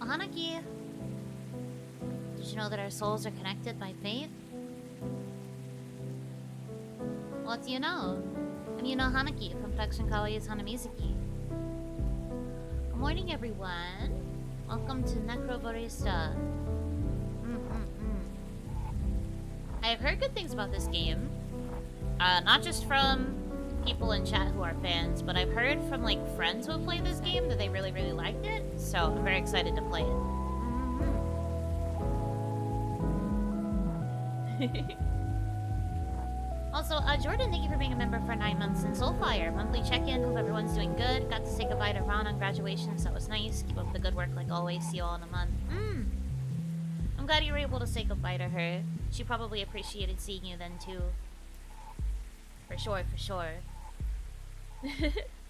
Hanaki, did you know that our souls are connected by fate? What do you know? I'm Yuno Hanaki from Production Kawaii's Hanamizuki. Good morning, everyone. Welcome to Necrobarista. I've heard good things about this game. Not just from people in chat who are fans, but I've heard from like friends who have played this game that they really, really liked it. So I'm very excited to play it. Also, Jordan, thank you for being a member for 9 months in Soulfire. Monthly check-in, hope everyone's doing good. Got to say goodbye to Ron on graduation, so that was nice. Keep up the good work like always. See you all in a month. I'm glad you were able to say goodbye to her. She probably appreciated seeing you then too. For sure, for sure.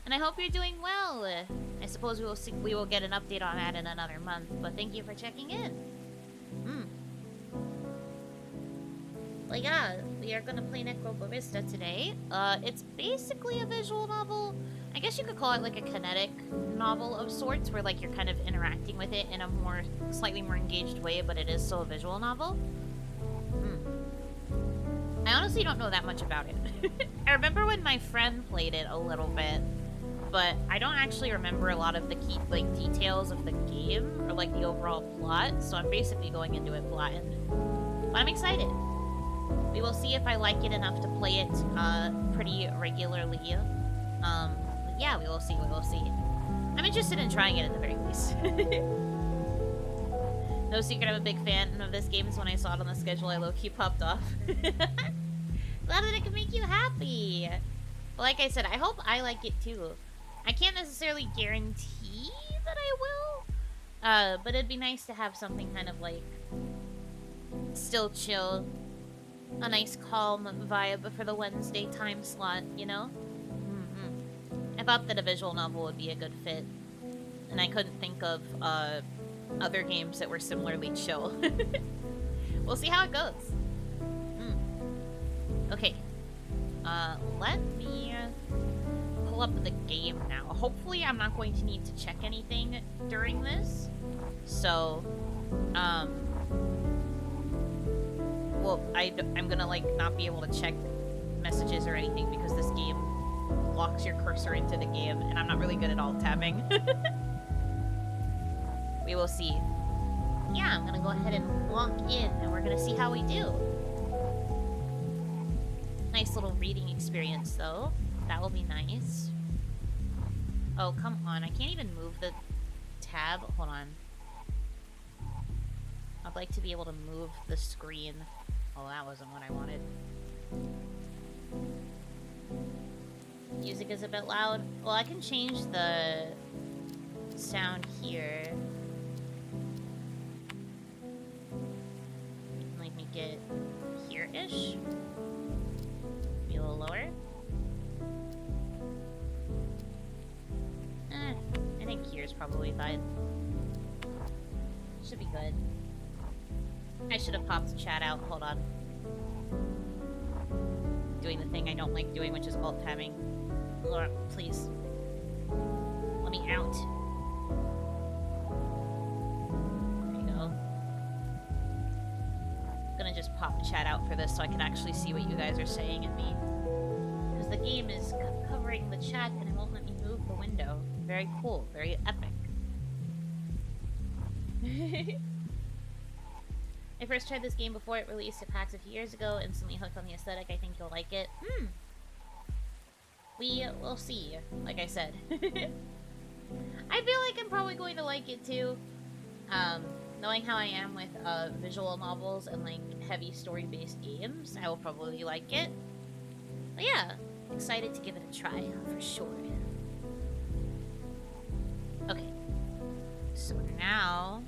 And I hope you're doing well. I suppose we will get an update on that in another month, but thank you for checking in. Well, yeah, we are gonna play Necrobarista today. It's basically a visual novel. I guess you could call it like a kinetic novel of sorts, where like you're kind of interacting with it in a slightly more engaged way, but it is still a visual novel. I honestly don't know that much about it. I remember when my friend played it a little bit, but I don't actually remember a lot of the key details of the game or like the overall plot, so I'm basically going into it blind. But I'm excited. We will see if I like it enough to play it pretty regularly. But yeah, we will see, we will see. I'm interested in trying it at the very least. No secret, I'm a big fan of this game, so when I saw it on the schedule, I low-key popped off. Glad that it can make you happy. But like I said, I hope I like it too. I can't necessarily guarantee that I will, but it'd be nice to have something kind of like still chill, a nice calm vibe for the Wednesday time slot, you know? I thought that a visual novel would be a good fit, and I couldn't think of other games that were similarly chill. We'll see how it goes. Okay. Let me pull up the game now. Hopefully I'm not going to need to check anything during this. So, well, I'm gonna like not be able to check messages or anything because this game locks your cursor into the game, and I'm not really good at alt-tabbing. We will see. Yeah, I'm gonna go ahead and walk in, and we're gonna see how we do. Nice little reading experience, though. That will be nice. Oh, come on. I can't even move the tab. Hold on. I'd like to be able to move the screen. Oh, that wasn't what I wanted. Music is a bit loud. Well, I can change the sound here. Like, make it here-ish. Be a little lower. I think here's probably fine. Should be good. I should have popped the chat out. Hold on. Doing the thing I don't like doing, which is alt-tabbing. Laura, please. Let me out. There you go. I'm gonna just pop chat out for this so I can actually see what you guys are saying and me. Because the game is covering the chat and it won't let me move the window. Very cool. Very epic. I first tried this game before it released at PAX a few years ago. Instantly hooked on the aesthetic. I think you'll like it. We will see, like I said. I feel like I'm probably going to like it too. Knowing how I am with visual novels and like heavy story-based games, I will probably like it. But yeah, excited to give it a try, for sure. Okay. So now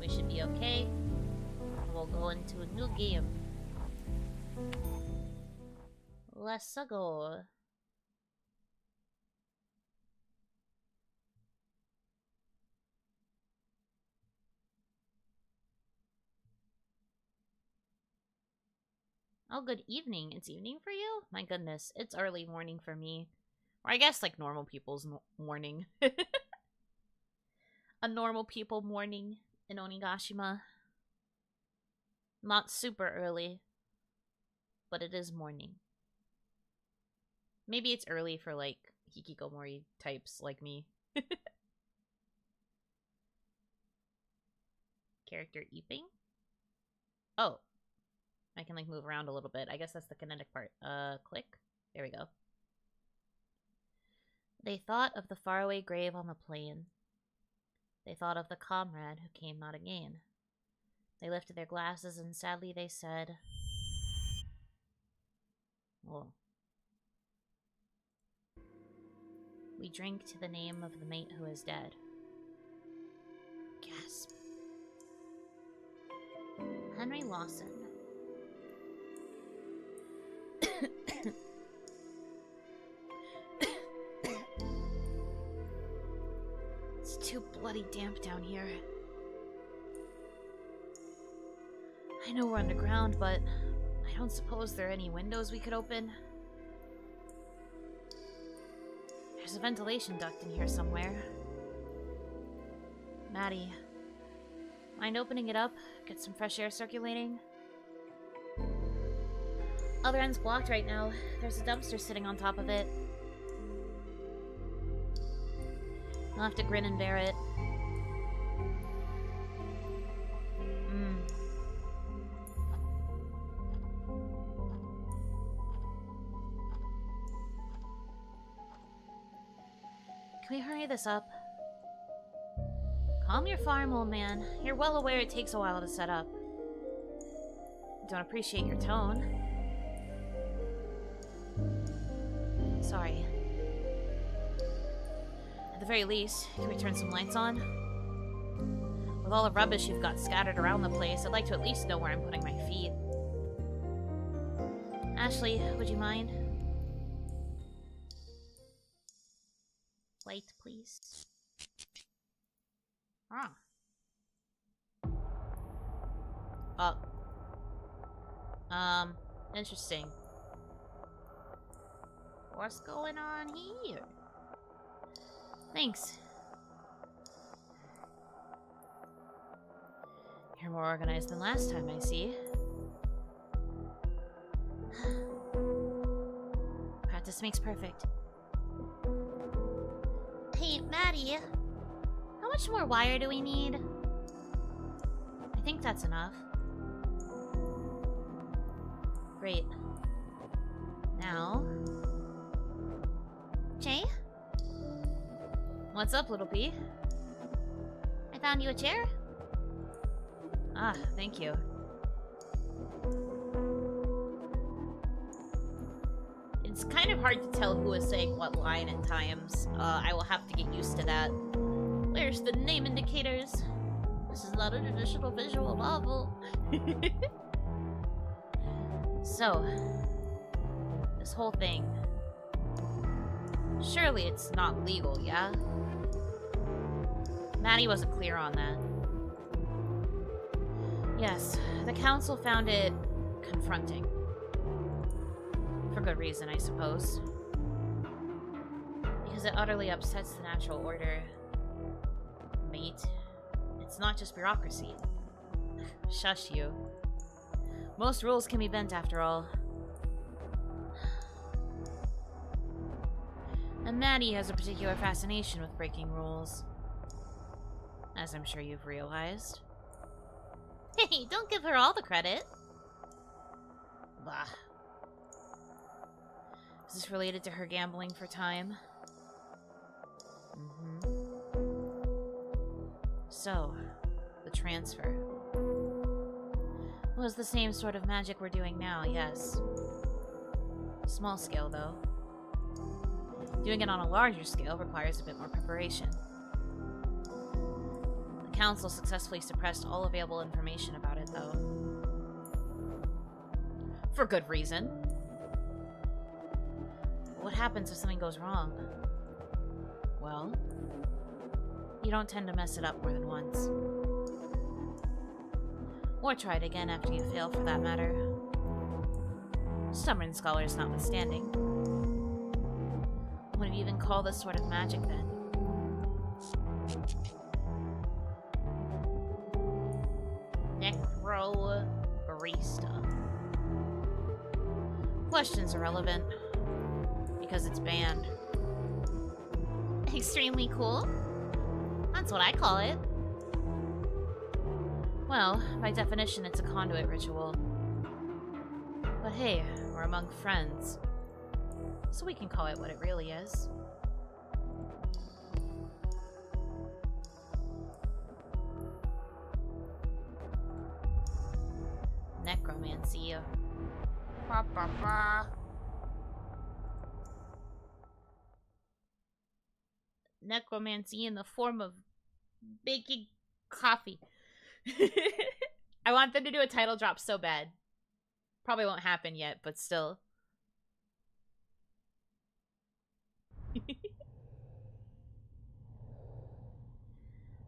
we should be okay. We'll go into a new game. Let's go. Oh, good evening. It's evening for you? My goodness, it's early morning for me. Or I guess like normal people's morning. a normal people morning in Onigashima. Not super early, but it is morning. Maybe it's early for, like, hikikomori types like me. Character eeping? Oh. I can, like, move around a little bit. I guess that's the kinetic part. Click. There we go. They thought of the faraway grave on the plain. They thought of the comrade who came not again. They lifted their glasses and sadly they said, "Oh. We drink to the name of the mate who is dead." Gasp. Henry Lawson. It's too bloody damp down here. I know we're underground, but I don't suppose there are any windows we could open. There's a ventilation duct in here somewhere. Maddie, mind opening it up? Get some fresh air circulating? Other end's blocked right now. There's a dumpster sitting on top of it. I'll have to grin and bear it. Can we hurry this up? Calm your farm, old man. You're well aware it takes a while to set up. Don't appreciate your tone. Sorry. At the very least, can we turn some lights on? With all the rubbish you've got scattered around the place, I'd like to at least know where I'm putting my feet. Ashley, would you mind? Light, please. Interesting. What's going on here? Thanks. You're more organized than last time, I see. Practice makes perfect. Hey, Maddie. How much more wire do we need? I think that's enough. Great. Now... Jay? What's up, little bee? I found you a chair. Ah, thank you. It's kind of hard to tell who is saying what line at times. I will have to get used to that. Where's the name indicators? This is not a traditional visual novel. So, this whole thing. Surely it's not legal, yeah? Maddie wasn't clear on that. Yes, the council found it confronting. For good reason, I suppose. Because it utterly upsets the natural order. Mate, it's not just bureaucracy. Shush you. Most rules can be bent after all. And Maddie has a particular fascination with breaking rules. As I'm sure you've realized. Hey, don't give her all the credit. Bah. Is this related to her gambling for time? So, the transfer. Was the same sort of magic we're doing now, yes. Small scale, though. Doing it on a larger scale requires a bit more preparation. The council successfully suppressed all available information about it, though. For good reason. What happens if something goes wrong? Well, you don't tend to mess it up more than once. Or try it again after you fail, for that matter. Stubborn scholars notwithstanding. What do you even call this sort of magic, then? Necrobarista. Question's irrelevant. Because it's banned. Extremely cool? That's what I call it. Well, by definition, it's a conduit ritual. But hey, we're among friends. So we can call it what it really is. Necromancy. Ba, ba, ba. Necromancy in the form of baking coffee. I want them to do a title drop so bad. Probably won't happen yet, but still.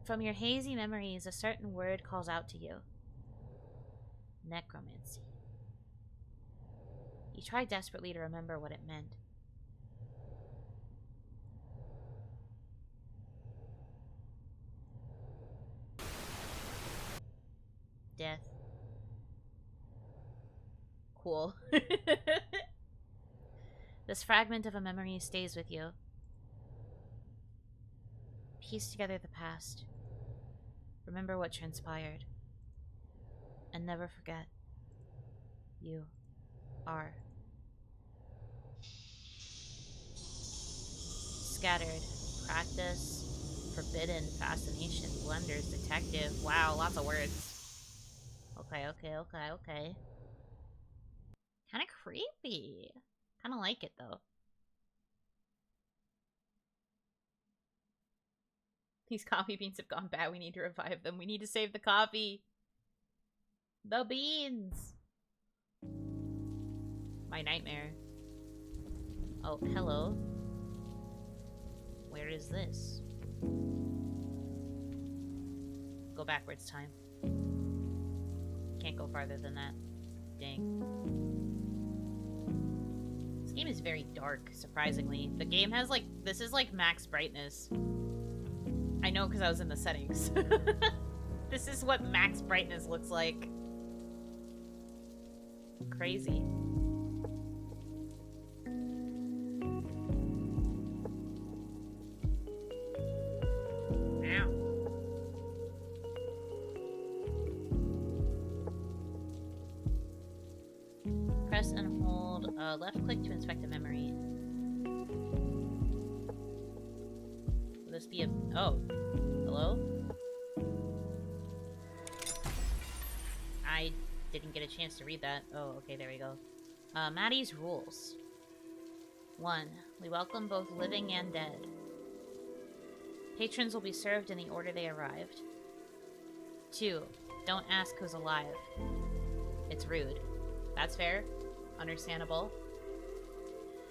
From your hazy memories, a certain word calls out to you. Necromancy. You try desperately to remember what it meant. Death. Cool. This fragment of a memory stays with you. Piece together the past. Remember what transpired. And never forget. You are. Scattered. Practice. Forbidden. Fascination. Blunders. Detective. Wow, lots of words. Okay. Kinda creepy. Kinda like it, though. These coffee beans have gone bad. We need to revive them. We need to save the coffee. The beans. My nightmare. Oh, hello. Where is this? Go backwards, time. Can't go farther than that. Dang. This game is very dark, surprisingly. The game has, like, this is, like, max brightness. I know because I was in the settings. This is what max brightness looks like. Crazy. Ow. Press and hold left click to inspect a memory. Will this be a... Oh. Hello? I didn't get a chance to read that. Oh, okay, there we go. Maddie's rules. 1. We welcome both living and dead. Patrons will be served in the order they arrived. 2. Don't ask who's alive. It's rude. That's fair. Understandable.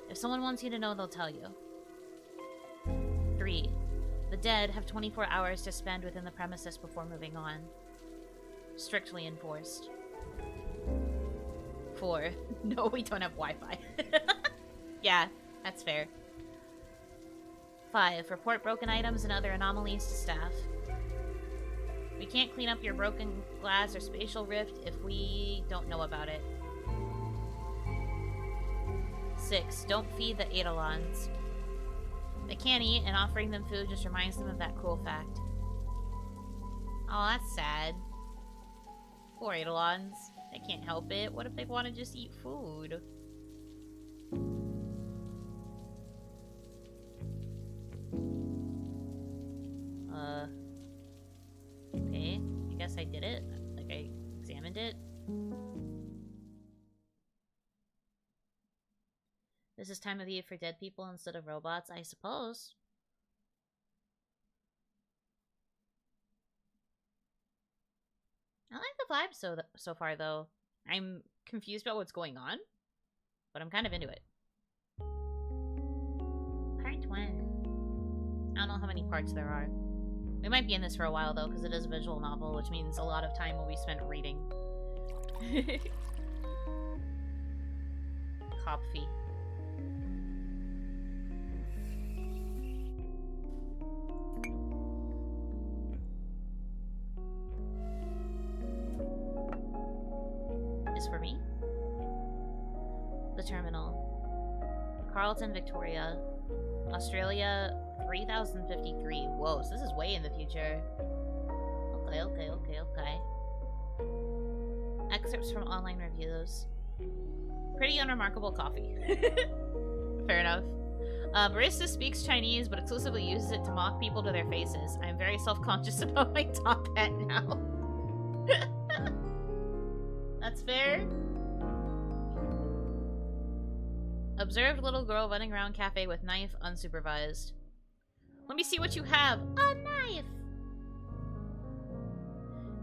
If someone wants you to know, they'll tell you. 3. The dead have 24 hours to spend within the premises before moving on. Strictly enforced. 4. No, we don't have Wi-Fi. Yeah, that's fair. 5. Report broken items and other anomalies to staff. We can't clean up your broken glass or spatial rift if we don't know about it. 6. Don't feed the Eidolons. They can't eat, and offering them food just reminds them of that cruel fact. Oh, that's sad. Poor Eidolons. They can't help it. What if they want to just eat food? Okay. I guess I did it. Like, I examined it. This is time of year for dead people instead of robots, I suppose. I like the vibe so far, though. I'm confused about what's going on, but I'm kind of into it. Part 1. I don't know how many parts there are. We might be in this for a while, though, because it is a visual novel, which means a lot of time will be spent reading. Coffee. The terminal. Carlton, Victoria. Australia, 3053. Whoa, so this is way in the future. Okay. Excerpts from online reviews. Pretty unremarkable coffee. Fair enough. Barista speaks Chinese, but exclusively uses it to mock people to their faces. I'm very self-conscious about my top hat now. That's fair. Observed little girl running around cafe with knife, unsupervised. Let me see what you have. A knife!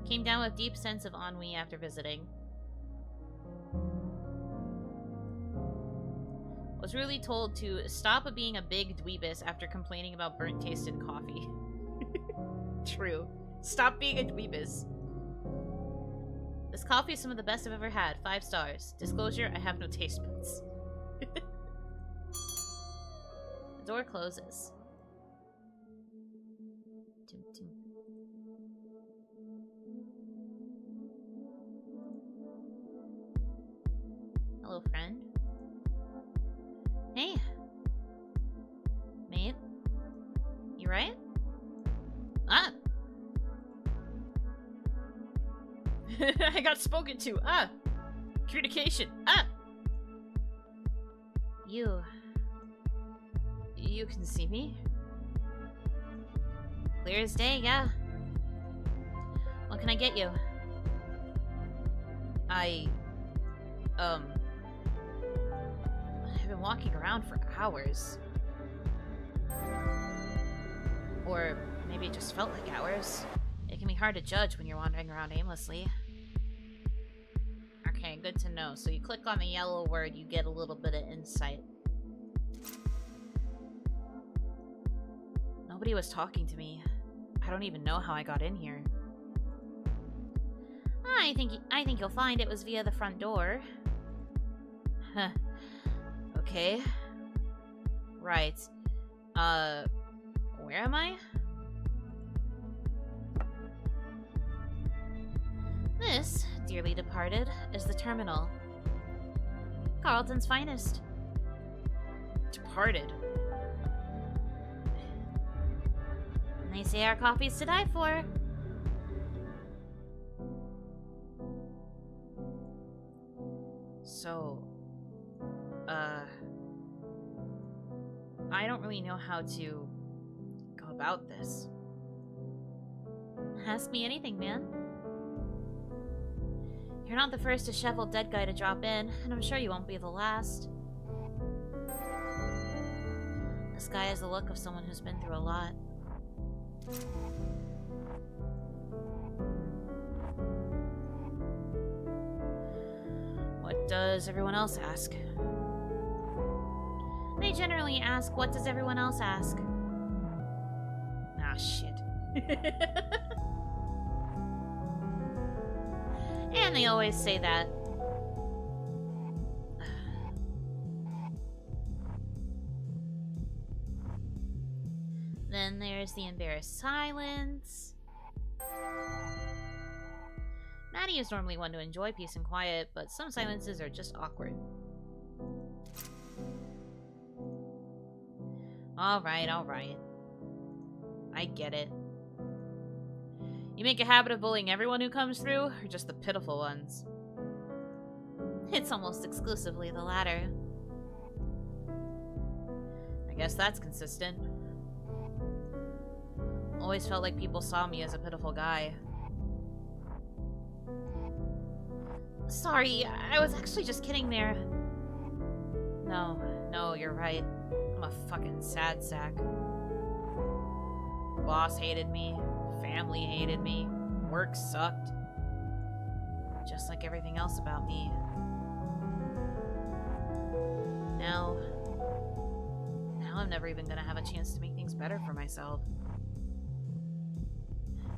Came down with deep sense of ennui after visiting. Was really told to stop being a big dweebus after complaining about burnt-tasted coffee. True. Stop being a dweebus. This coffee is some of the best I've ever had. 5 stars. Disclosure, I have no taste buds. The door closes. Hello, friend. Hey. Mate. You right? Ah! I got spoken to. Ah! Communication. Ah! You can see me? Clear as day, yeah. What can I get you? I've been walking around for hours. Or maybe it just felt like hours. It can be hard to judge when you're wandering around aimlessly. Okay, good to know. So you click on the yellow word, you get a little bit of insight. Nobody was talking to me. I don't even know how I got in here. I think you'll find it was via the front door. Huh. Okay. Right. Where am I? This, dearly departed, is the terminal. Carlton's finest. Departed? They say our coffee's to die for. So, I don't really know how to go about this. Ask me anything, man. You're not the first disheveled dead guy to drop in, and I'm sure you won't be the last. This guy has the look of someone who's been through a lot. What does everyone else ask? They generally ask, what does everyone else ask? Ah, shit. And they always say that. Then there's the embarrassed silence. Maddie is normally one to enjoy peace and quiet, but some silences are just awkward. Alright. I get it. You make a habit of bullying everyone who comes through, or just the pitiful ones? It's almost exclusively the latter. I guess that's consistent. Always felt like people saw me as a pitiful guy. Sorry, I was actually just kidding there. No, you're right. I'm a fucking sad sack. Boss hated me. Family hated me. Work sucked. Just like everything else about me. Now I'm never even gonna have a chance to make things better for myself.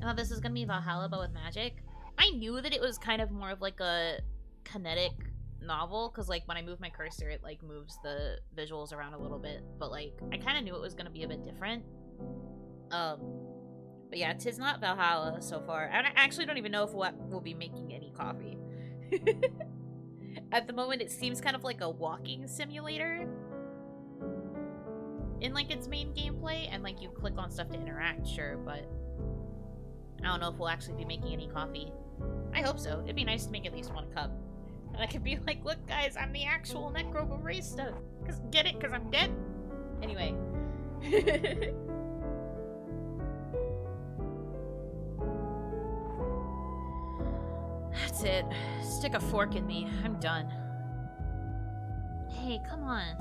I thought this was gonna be Valhalla, but with magic. I knew that it was kind of more of like a kinetic novel, because like when I move my cursor, it like moves the visuals around a little bit. But like I kind of knew it was gonna be a bit different. But yeah, 'tis not Valhalla so far. I actually don't even know if we'll be making any coffee. At the moment, it seems kind of like a walking simulator in, like, its main gameplay, and, like, you click on stuff to interact, sure, but I don't know if we'll actually be making any coffee. I hope so. It'd be nice to make at least one cup. And I could be like, look, guys, I'm the actual Necrobarista. Get it? Because I'm dead? Anyway. That's it. Stick a fork in me. I'm done. Hey, come on.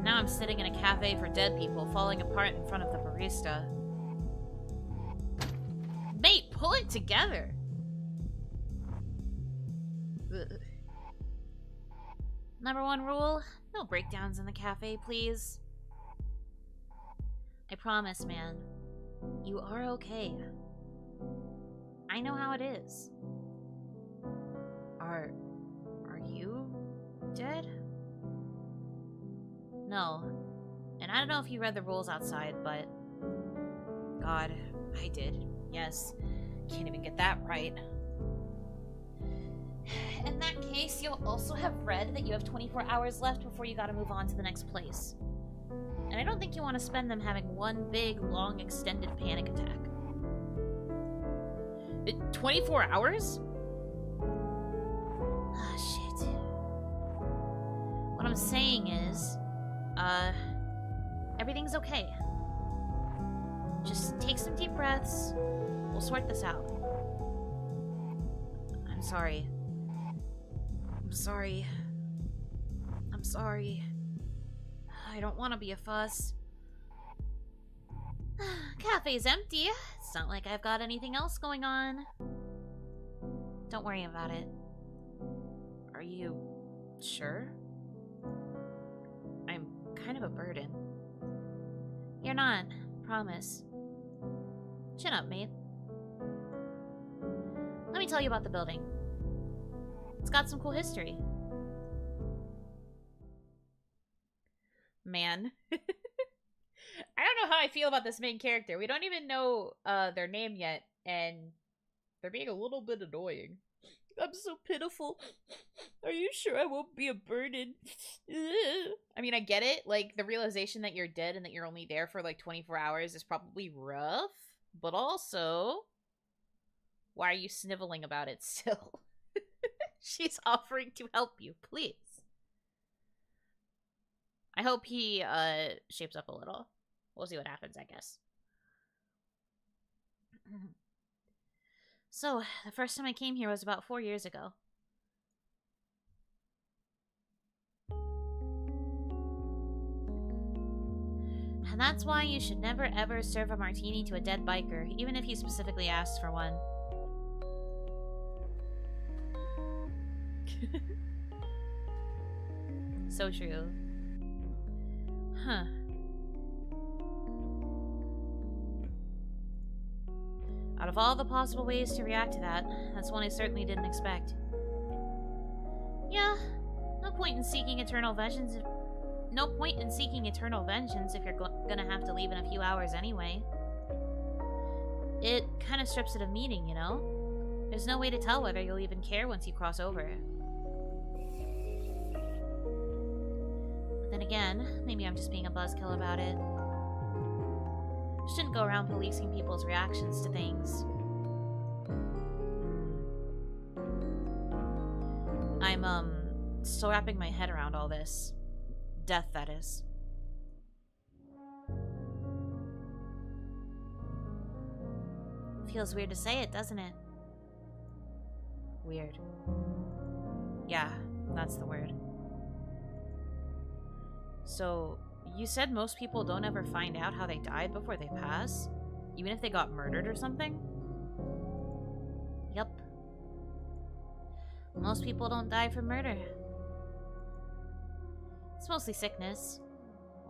Now I'm sitting in a cafe for dead people, falling apart in front of the barista. Mate, pull it together! Ugh. Number 1 rule, no breakdowns in the cafe, please. I promise, man. You are okay. I know how it is. Are you dead? No. And I don't know if you read the rules outside, but... God, I did. Yes. Can't even get that right. In that case, you'll also have read that you have 24 hours left before you gotta move on to the next place. And I don't think you want to spend them having one big, long, extended panic attack. 24 hours? Ah, shit. What I'm saying is, everything's okay. Just take some deep breaths. We'll sort this out. I'm sorry. I'm sorry. I'm sorry. I don't want to be a fuss. Cafe's empty. It's not like I've got anything else going on. Don't worry about it. Are you sure? I'm kind of a burden. You're not. Promise. Chin up, mate. Let me tell you about the building. It's got some cool history. Man. I don't know how I feel about this main character. We don't even know their name yet, and they're being a little bit annoying. I'm so pitiful. Are you sure I won't be a burden? I mean, I get it. Like, the realization that you're dead and that you're only there for, like, 24 hours is probably rough. But also, why are you sniveling about it still? She's offering to help you, please. I hope he, shapes up a little. We'll see what happens, I guess. So, the first time I came here was about 4 years ago. And that's why you should never ever serve a martini to a dead biker, even if he specifically asks for one. So true. Huh. Out of all the possible ways to react to that, that's one I certainly didn't expect. Yeah, no point in seeking eternal vengeance if you're gonna have to leave in a few hours anyway. It kind of strips it of meaning, you know? There's no way to tell whether you'll even care once you cross over. But then again, maybe I'm just being a buzzkill about it. Shouldn't go around policing people's reactions to things. I'm, still wrapping my head around all this. Death, that is. Feels weird to say it, doesn't it? Weird. Yeah, that's the word. So, you said most people don't ever find out how they died before they pass? Even if they got murdered or something? Yup. Most people don't die from murder. It's mostly sickness,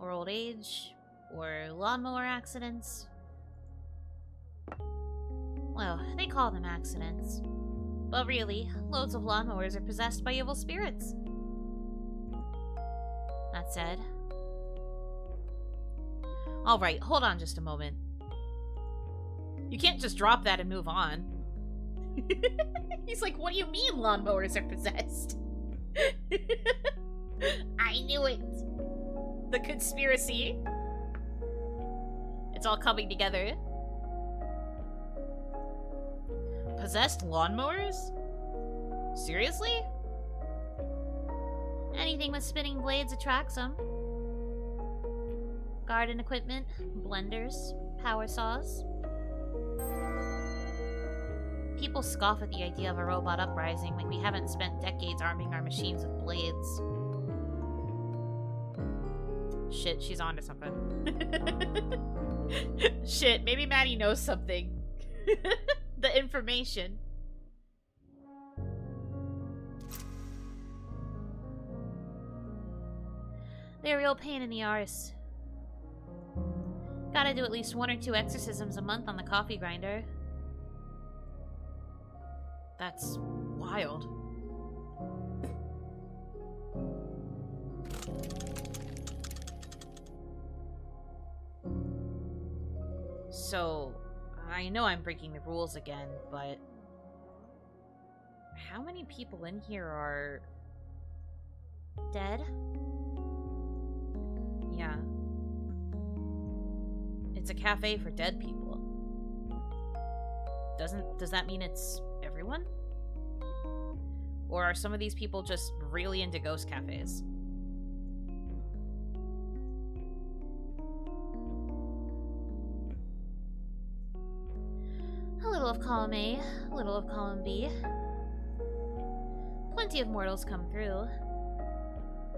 or old age, or lawnmower accidents. Well, they call them accidents. But really, loads of lawnmowers are possessed by evil spirits. That said... Alright, hold on just a moment. You can't just drop that and move on. He's like, what do you mean lawnmowers are possessed? I knew it. The conspiracy. It's all coming together. Possessed lawnmowers? Seriously? Anything with spinning blades attracts them. Garden equipment, blenders, power saws. People scoff at the idea of a robot uprising like we haven't spent decades arming our machines with blades. Shit, she's onto something. Shit, maybe Maddie knows something. The information. They're a real pain in the arse. Gotta do at least 1 or 2 exorcisms a month on the coffee grinder. That's wild. So, I know I'm breaking the rules again, but how many people in here are dead? Yeah. It's a cafe for dead people. Does that mean it's everyone? Or are some of these people just really into ghost cafes? A little of column A, a little of column B. Plenty of mortals come through.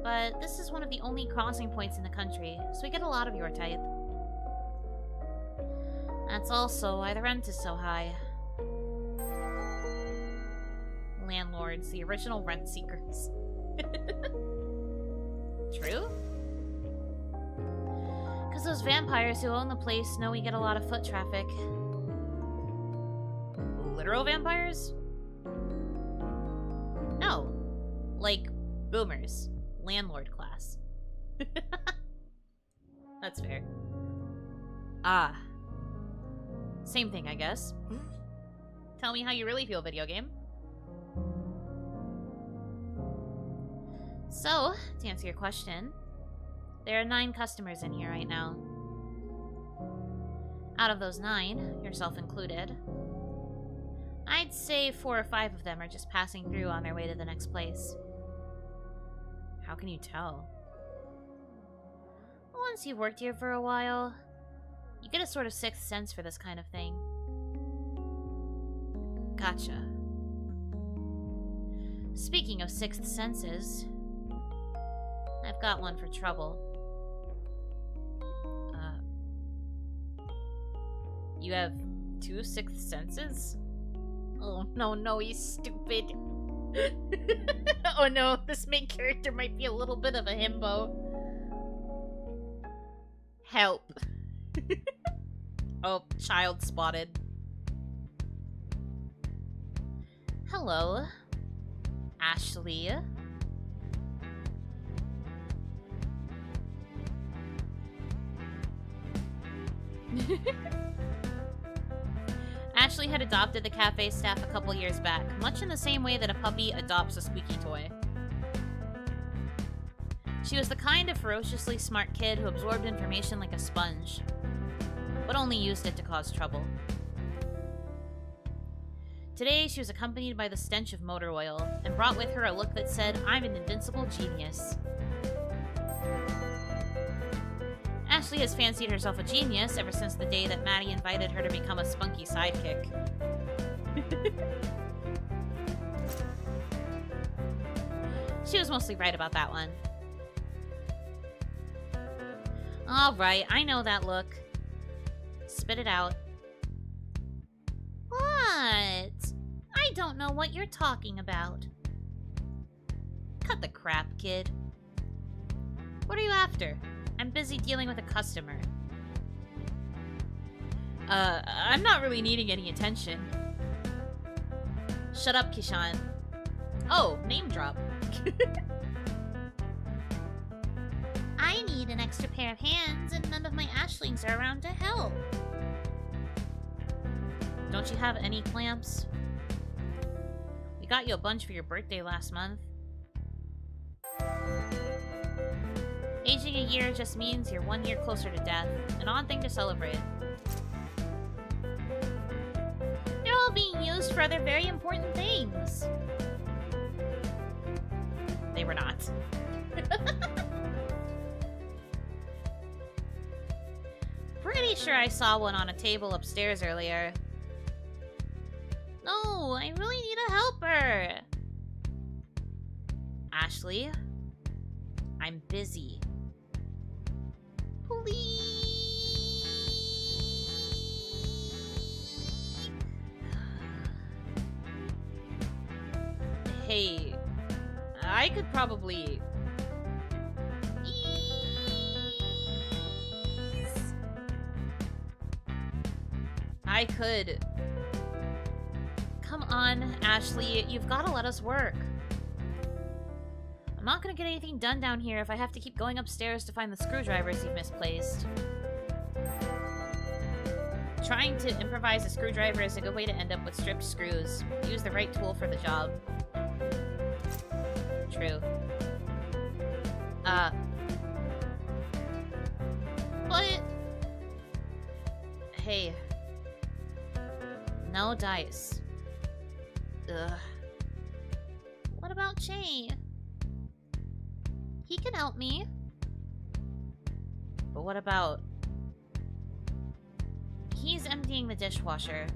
But this is one of the only crossing points in the country, so we get a lot of your type. That's also why the rent is so high. Landlords, the original rent seekers. True? Because those vampires who own the place know we get a lot of foot traffic. Literal vampires? No. Like, boomers. Landlord class. That's fair. Ah. Same thing, I guess. Tell me how you really feel, video game. So, to answer your question, there are 9 customers in here right now. Out of those 9, yourself included, I'd say 4 or 5 of them are just passing through on their way to the next place. How can you tell? Once you've worked here for a while, you get a sort of sixth sense for this kind of thing. Gotcha. Speaking of sixth senses, I've got one for trouble. You have 2 sixth senses? Oh, no, he's stupid. Oh no, this main character might be a little bit of a himbo. Help. Oh, child spotted. Hello, Ashley. Ashley had adopted the cafe staff a couple years back, much in the same way that a puppy adopts a squeaky toy. She was the kind of ferociously smart kid who absorbed information like a sponge, but only used it to cause trouble. Today, she was accompanied by the stench of motor oil, and brought with her a look that said, "I'm an invincible genius." Ashley has fancied herself a genius ever since the day that Maddie invited her to become a spunky sidekick. She was mostly right about that one. Alright, I know that look. Spit it out. What? I don't know what you're talking about. Cut the crap, kid. What are you after? I'm busy dealing with a customer. I'm not really needing any attention. Shut up, Kishan. Oh, name drop. I need an extra pair of hands, and none of my Ashlings are around to help. Don't you have any clamps? He got you a bunch for your birthday last month. Aging a year just means you're 1 year closer to death. An odd thing to celebrate. They're all being used for other very important things. They were not. Pretty sure I saw one on a table upstairs earlier. No, I really need a helper. Ashley, I'm busy. Please. Hey, I could probably... I could... Come on, Ashley, you've got to let us work. I'm not gonna get anything done down here if I have to keep going upstairs to find the screwdrivers you've misplaced. Trying to improvise a screwdriver is a good way to end up with stripped screws. Use the right tool for the job. True. But... Hey. No dice. Ugh. What about Che? He can help me. But what about... He's emptying the dishwasher.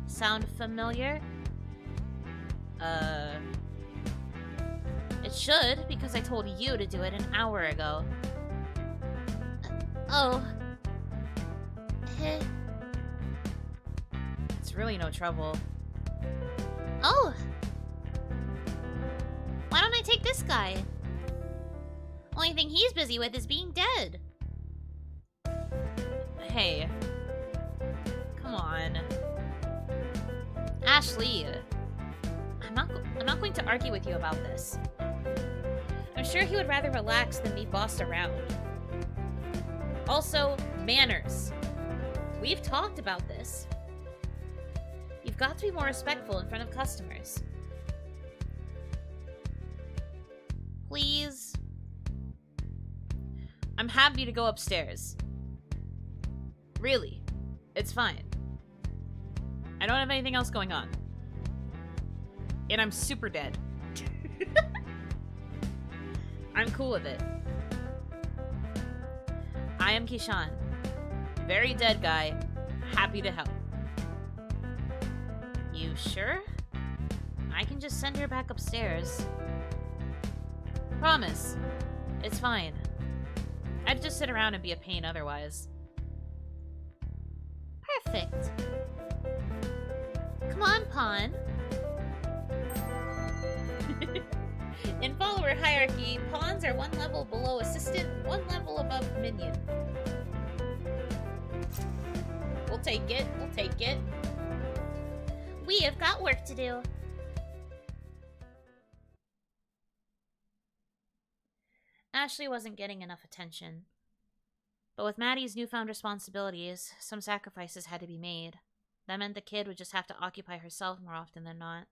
Sound familiar? It should, because I told you to do it an hour ago. Oh. It's really no trouble. Oh! Why don't I take this guy? Only thing he's busy with is being dead. Hey. Come on. Ashley. I'm not going to argue with you about this. I'm sure he would rather relax than be bossed around. Also, manners. We've talked about this. You've got to be more respectful in front of customers. Please. I'm happy to go upstairs. Really. It's fine. I don't have anything else going on. And I'm super dead. I'm cool with it. I am Kishan. Very dead guy. Happy to help. You sure? I can just send her back upstairs. Promise. It's fine. I'd just sit around and be a pain otherwise. Perfect. Come on, Pawn. In follower hierarchy, pawns are 1 level below assistant, 1 level above minion. We'll take it. We'll take it. We have got work to do. Ashley wasn't getting enough attention. But with Maddie's newfound responsibilities, some sacrifices had to be made. That meant the kid would just have to occupy herself more often than not.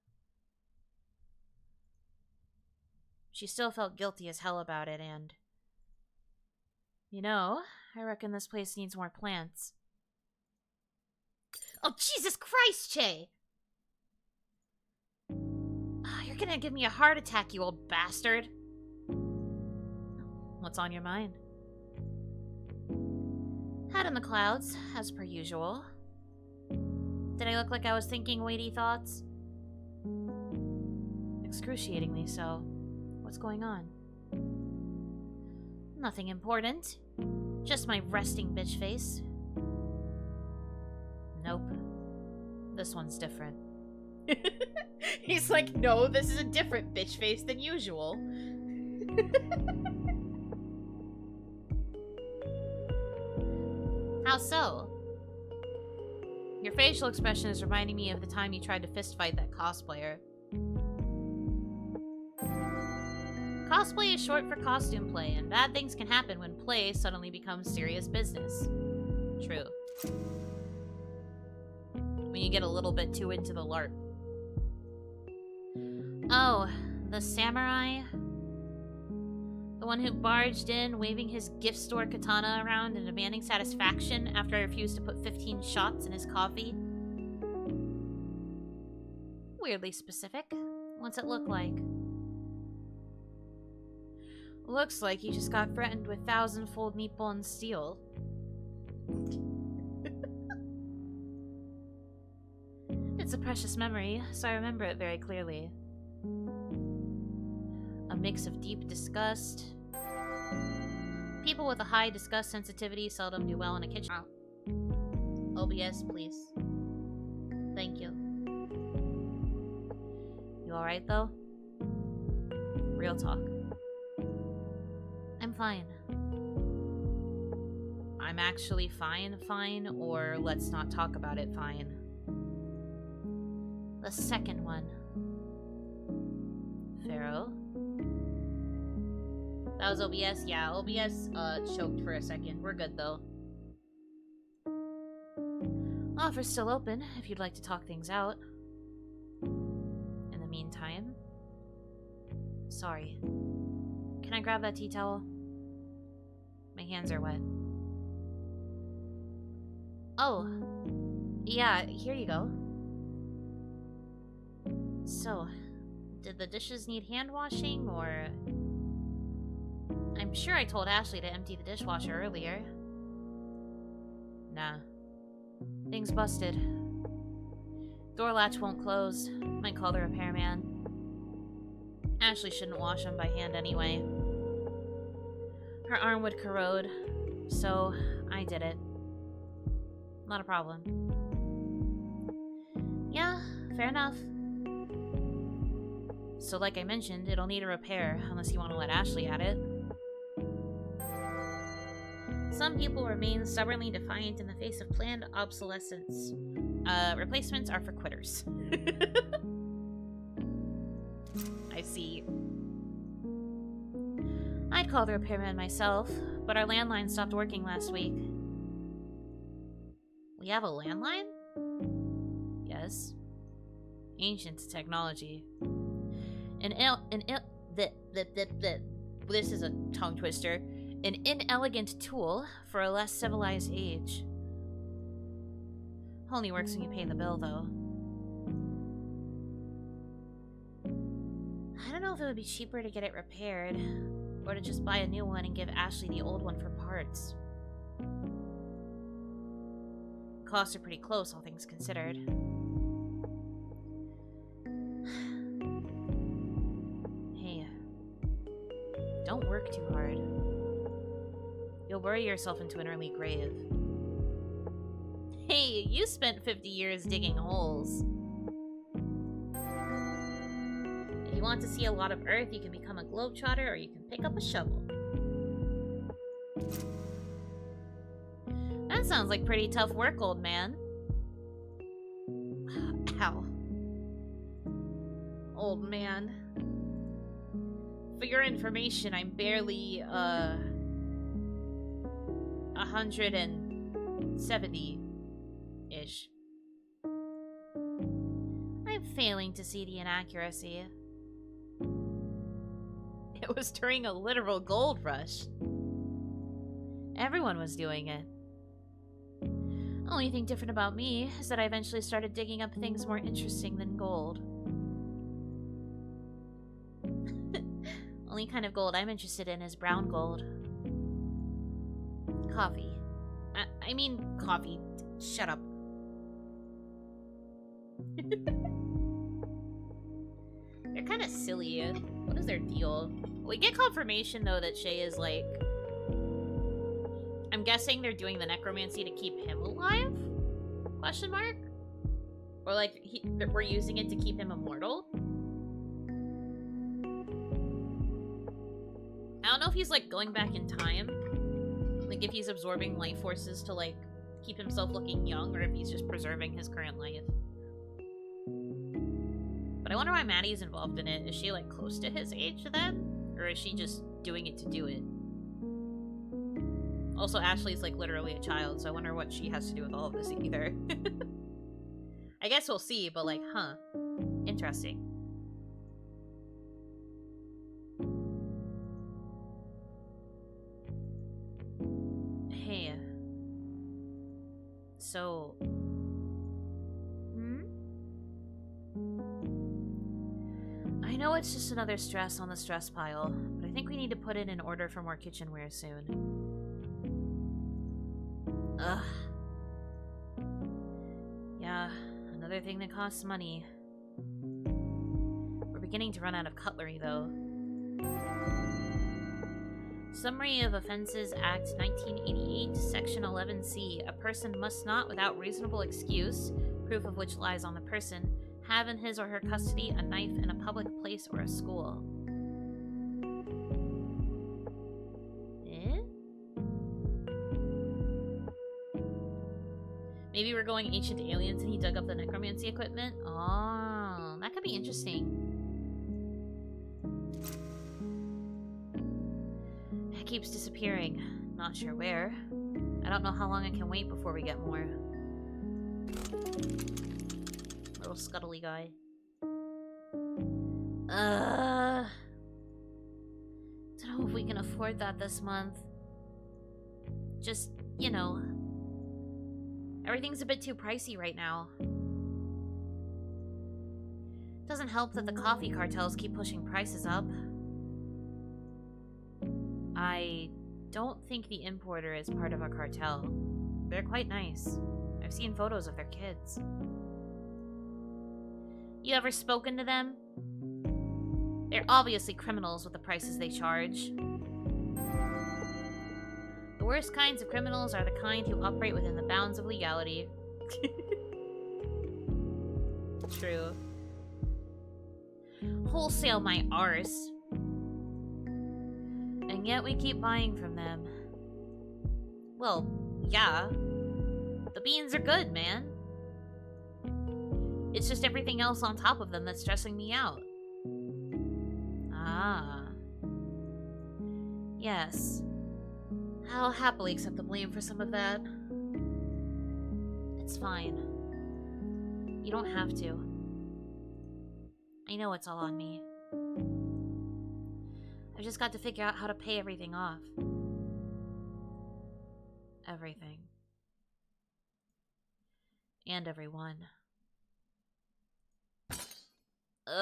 She still felt guilty as hell about it, and... You know, I reckon this place needs more plants. Oh, Jesus Christ, Che! Oh, you're gonna give me a heart attack, you old bastard. What's on your mind? Head in the clouds, as per usual. Did I look like I was thinking weighty thoughts? Excruciatingly so. What's going on? Nothing important. Just my resting bitch face. Nope. This one's different. He's like, no, this is a different bitch face than usual. How so? Your facial expression is reminding me of the time you tried to fistfight that cosplayer. Cosplay is short for costume play, and bad things can happen when play suddenly becomes serious business. True. When you get a little bit too into the LARP. Oh, the samurai? The one who barged in, waving his gift store katana around and demanding satisfaction after I refused to put 15 shots in his coffee? Weirdly specific. What's it look like? Looks like you just got threatened with 1,000-fold Nippon steel. It's a precious memory, so I remember it very clearly. A mix of deep disgust. People with a high disgust sensitivity seldom do well in a kitchen. OBS, please. Thank you. You alright, though? Real talk. I'm fine. I'm actually fine, or let's not talk about it fine. The second one. Pharaoh? That was OBS? Yeah, OBS choked for a second. We're good, though. Offer's still open, if you'd like to talk things out. In the meantime... Sorry. Can I grab that tea towel? My hands are wet. Oh. Yeah, here you go. So, did the dishes need hand washing, or... I'm sure I told Ashley to empty the dishwasher earlier. Nah. Thing's busted. Door latch won't close. Might call the repairman. Ashley shouldn't wash them by hand anyway. Her arm would corrode, so I did it. Not a problem. Yeah, fair enough. So like I mentioned, it'll need a repair, unless you want to let Ashley at it. Some people remain stubbornly defiant in the face of planned obsolescence. Replacements are for quitters. I see. I'd call the repairman myself, but our landline stopped working last week. We have a landline? Yes. Ancient technology. This is a tongue twister. An inelegant tool for a less civilized age. Only works when you pay the bill, though. I don't know if it would be cheaper to get it repaired, or to just buy a new one and give Ashley the old one for parts. Costs are pretty close, all things considered. Hey, don't work too hard. You'll worry yourself into an early grave. Hey, you spent 50 years digging holes. If you want to see a lot of Earth, you can become a globetrotter, or you can pick up a shovel. That sounds like pretty tough work, old man. Ow. Old man. For your information, I'm barely, 170-ish. I'm failing to see the inaccuracy. It was during a literal gold rush. Everyone was doing it. Only thing different about me is that I eventually started digging up things more interesting than gold. Only kind of gold I'm interested in is brown gold. Coffee. I mean coffee. Shut up. They're kind of silly. What is their deal? We get confirmation, though, that Shay is, like... I'm guessing they're doing the necromancy to keep him alive? Question mark? Or, like, we're using it to keep him immortal? I don't know if he's, like, going back in time. Like, if he's absorbing life forces to, like, keep himself looking young, or if he's just preserving his current life. But I wonder why Maddie's involved in it. Is she, like, close to his age then? Or is she just doing it to do it? Also, Ashley's, like, literally a child, so I wonder what she has to do with all of this either. I guess we'll see, but, like, huh. Interesting. So... I know it's just another stress on the stress pile, but I think we need to put in an order for more kitchenware soon. Ugh. Yeah, another thing that costs money. We're beginning to run out of cutlery, though. Summary of Offenses Act 1988, Section 11C. A person must not, without reasonable excuse, proof of which lies on the person, have in his or her custody a knife in a public place or a school. Eh? Maybe we're going Ancient Aliens and he dug up the necromancy equipment? Oh, that could be interesting. It keeps disappearing. Not sure where. I don't know how long I can wait before we get more. Little scuttly guy. Don't know if we can afford that this month. Just, you know, everything's a bit too pricey right now. Doesn't help that the coffee cartels keep pushing prices up. I don't think the importer is part of a cartel. They're quite nice. I've seen photos of their kids. You ever spoken to them? They're obviously criminals with the prices they charge. The worst kinds of criminals are the kind who operate within the bounds of legality. True. Wholesale my arse. And yet we keep buying from them. Well, yeah. The beans are good, man. It's just everything else on top of them that's stressing me out. Ah. Yes. I'll happily accept the blame for some of that. It's fine. You don't have to. I know it's all on me. I've just got to figure out how to pay everything off. Everything. And everyone. The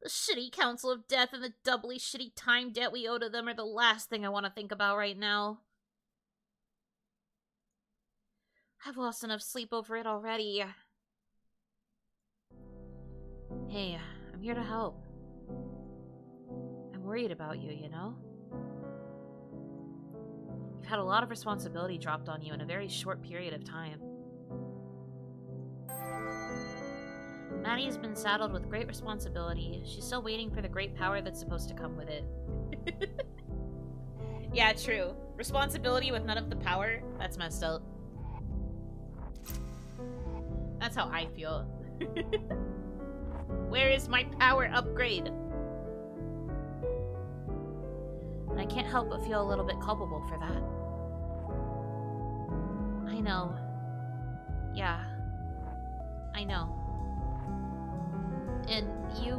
shitty Council of Death and the doubly shitty time debt we owe to them are the last thing I want to think about right now. I've lost enough sleep over it already. Hey, I'm here to help. I'm worried about you, you know? You've had a lot of responsibility dropped on you in a very short period of time. Maddie has been saddled with great responsibility. She's still waiting for the great power that's supposed to come with it. Yeah, true. Responsibility with none of the power? That's messed up. That's how I feel. Where is my power upgrade? And I can't help but feel a little bit culpable for that. I know. Yeah. I know. And you...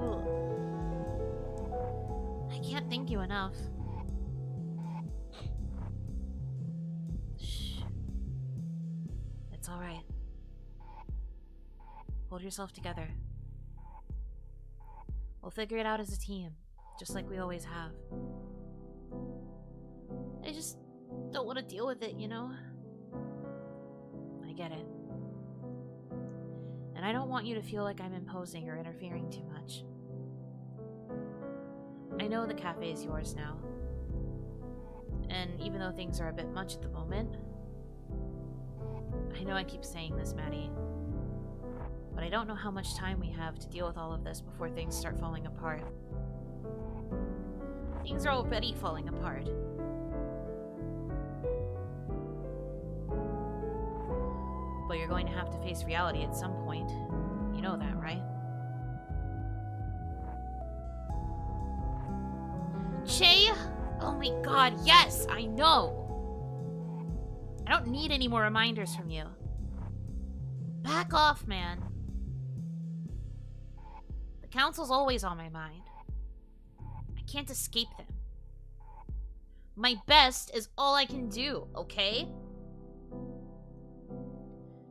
I can't thank you enough. Shh. It's alright. Hold yourself together. We'll figure it out as a team, just like we always have. I just don't want to deal with it, you know? I get it. And I don't want you to feel like I'm imposing or interfering too much. I know the cafe is yours now. And even though things are a bit much at the moment, I know I keep saying this, Maddie, but I don't know how much time we have to deal with all of this before things start falling apart. Things are already falling apart. But you're going to have to face reality at some point. You know that, right? Che? Oh my god, yes! I know! I don't need any more reminders from you. Back off, man. The council's always on my mind. I can't escape them. My best is all I can do, okay?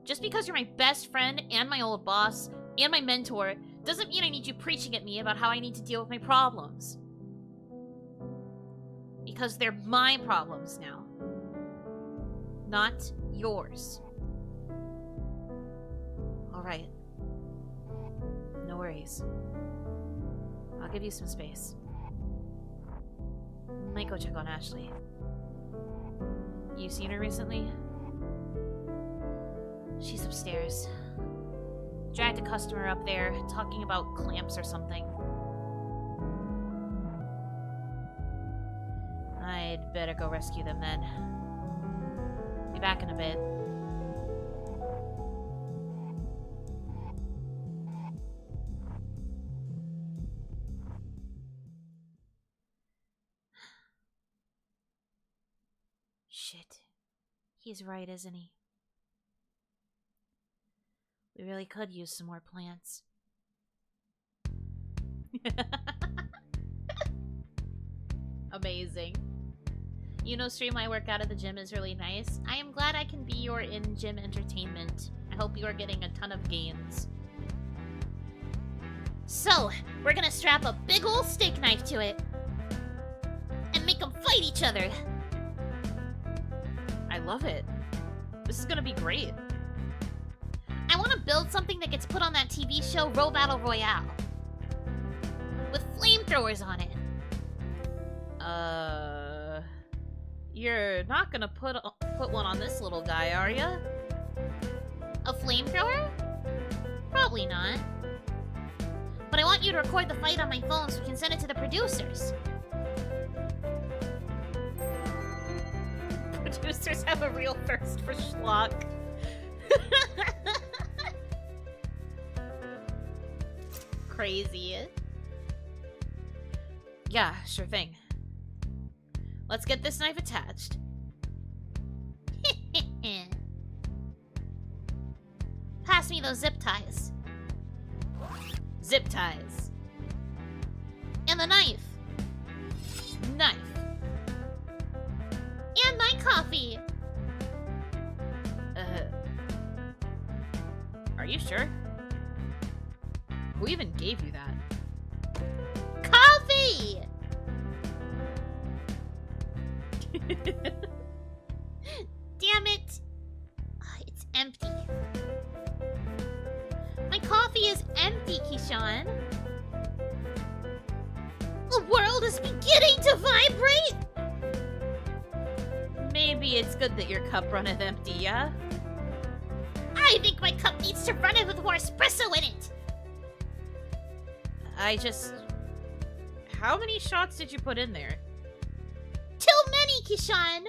Just because you're my best friend and my old boss and my mentor doesn't mean I need you preaching at me about how I need to deal with my problems. Because they're my problems now. Not yours. Alright. No worries. I'll give you some space. Might go check on Ashley. You seen her recently? She's upstairs. Dragged a customer up there, talking about clamps or something. I'd better go rescue them then. Be back in a bit. Shit. He's right, isn't he? We really could use some more plants. Amazing. Stream I work out at the gym is really nice. I am glad I can be your in-gym entertainment. I hope you are getting a ton of gains. So, we're gonna strap a big ol' steak knife to it. And make them fight each other. I love it. This is gonna be great. I want to build something that gets put on that TV show, Row Battle Royale. With flamethrowers on it. You're not gonna put one on this little guy, are ya? A flamethrower? Probably not. But I want you to record the fight on my phone so we can send it to the producers. Producers have a real thirst for schlock. Crazy. Yeah, sure thing. Let's get this knife attached. Pass me those zip ties. Zip ties. And the knife. Knife. And my coffee. Are you sure? Who even gave you that? Coffee! Damn it! It's empty. My coffee is empty, Kishan. The world is beginning to vibrate! Maybe it's good that your cup runneth empty, yeah? I think my cup needs to run it with more espresso in it! How many shots did you put in there? Too many, Kishan!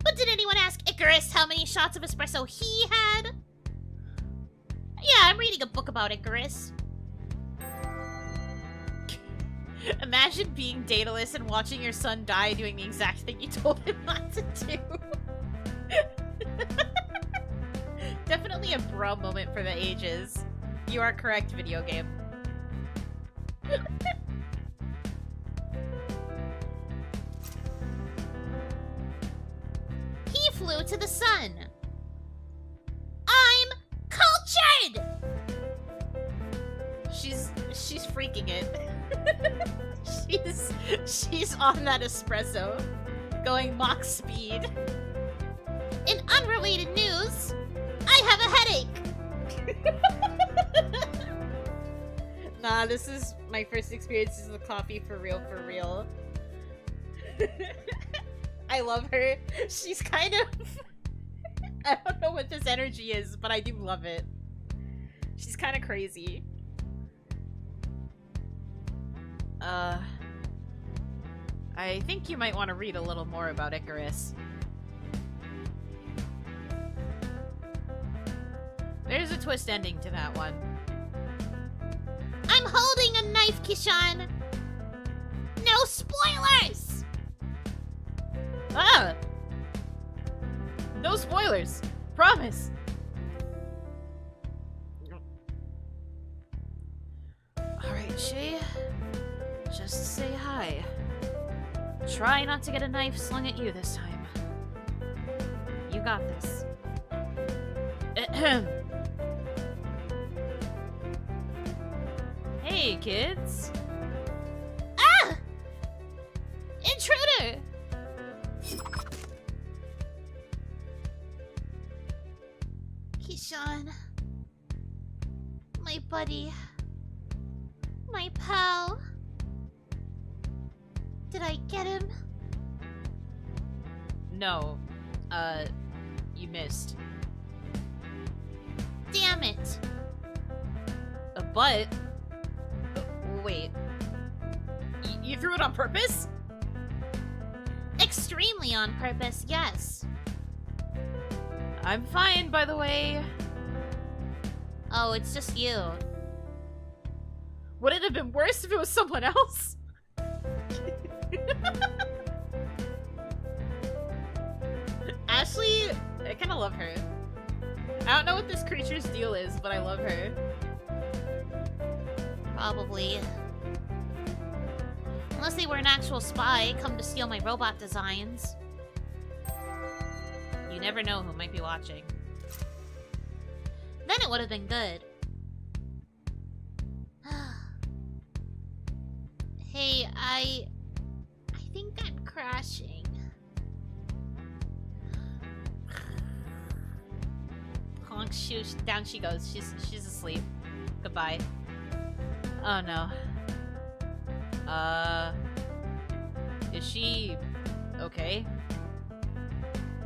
But did anyone ask Icarus how many shots of espresso he had? Yeah, I'm reading a book about Icarus. Imagine being Daedalus and watching your son die doing the exact thing you told him not to do. Definitely a bro moment for the ages. You are correct, video game. He flew to the sun. I'm cultured! She's freaking it. she's on that espresso, going Mach speed. In unrelated news, I have a headache. Nah, this is my first experiences with coffee for real. I love her. She's kind of... I don't know what this energy is, but I do love it. She's kind of crazy. I think you might want to read a little more about Icarus. There's a twist ending to that one. I'm holding a knife, Kishan! No spoilers! Ah! No spoilers! Promise! Alright, Shay. Just say hi. Try not to get a knife slung at you this time. You got this. Hey, kids. Ah! Intruder! Kishan. My buddy. My pal. Did I get him? No. You missed. Damn it! But... wait. You threw it on purpose? Extremely on purpose, yes. I'm fine, by the way. Oh, it's just you. Would it have been worse if it was someone else? Ashley, I kind of love her. I don't know what this creature's deal is, but I love her. Probably. Unless they were an actual spy, come to steal my robot designs. You never know who might be watching. Then it would have been good. Hey, I think I'm crashing. Honk, shoo, down she goes. She's asleep. Goodbye. Oh no. Is she okay?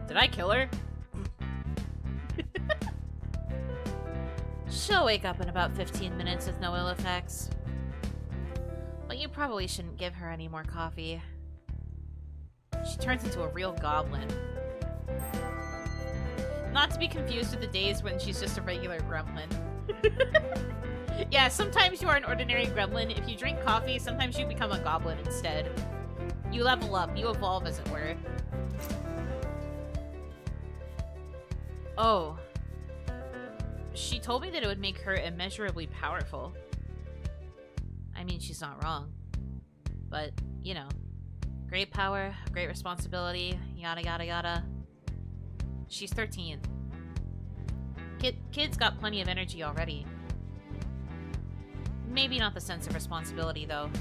Did I kill her? She'll wake up in about 15 minutes with no ill effects. But you probably shouldn't give her any more coffee. She turns into a real goblin. Not to be confused with the days when she's just a regular gremlin. Yeah, sometimes you are an ordinary gremlin. If you drink coffee, sometimes you become a goblin instead. You level up, you evolve as it were. Oh. She told me that it would make her immeasurably powerful. I mean, she's not wrong. But, you know. Great power, great responsibility, yada yada yada. She's 13. Kid's got plenty of energy already. Maybe not the sense of responsibility, though.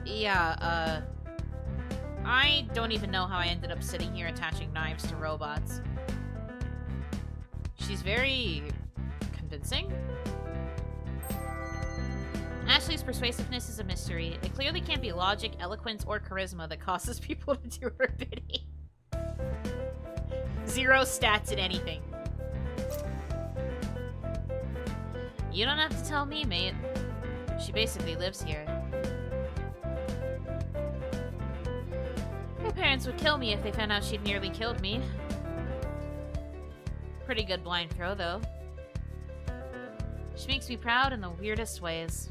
Yeah, I don't even know how I ended up sitting here attaching knives to robots. She's very... convincing? Ashley's persuasiveness is a mystery. It clearly can't be logic, eloquence, or charisma that causes people to do her bidding. 0 stats in anything. You don't have to tell me, mate. She basically lives here. My parents would kill me if they found out she'd nearly killed me. Pretty good blind throw, though. She makes me proud in the weirdest ways.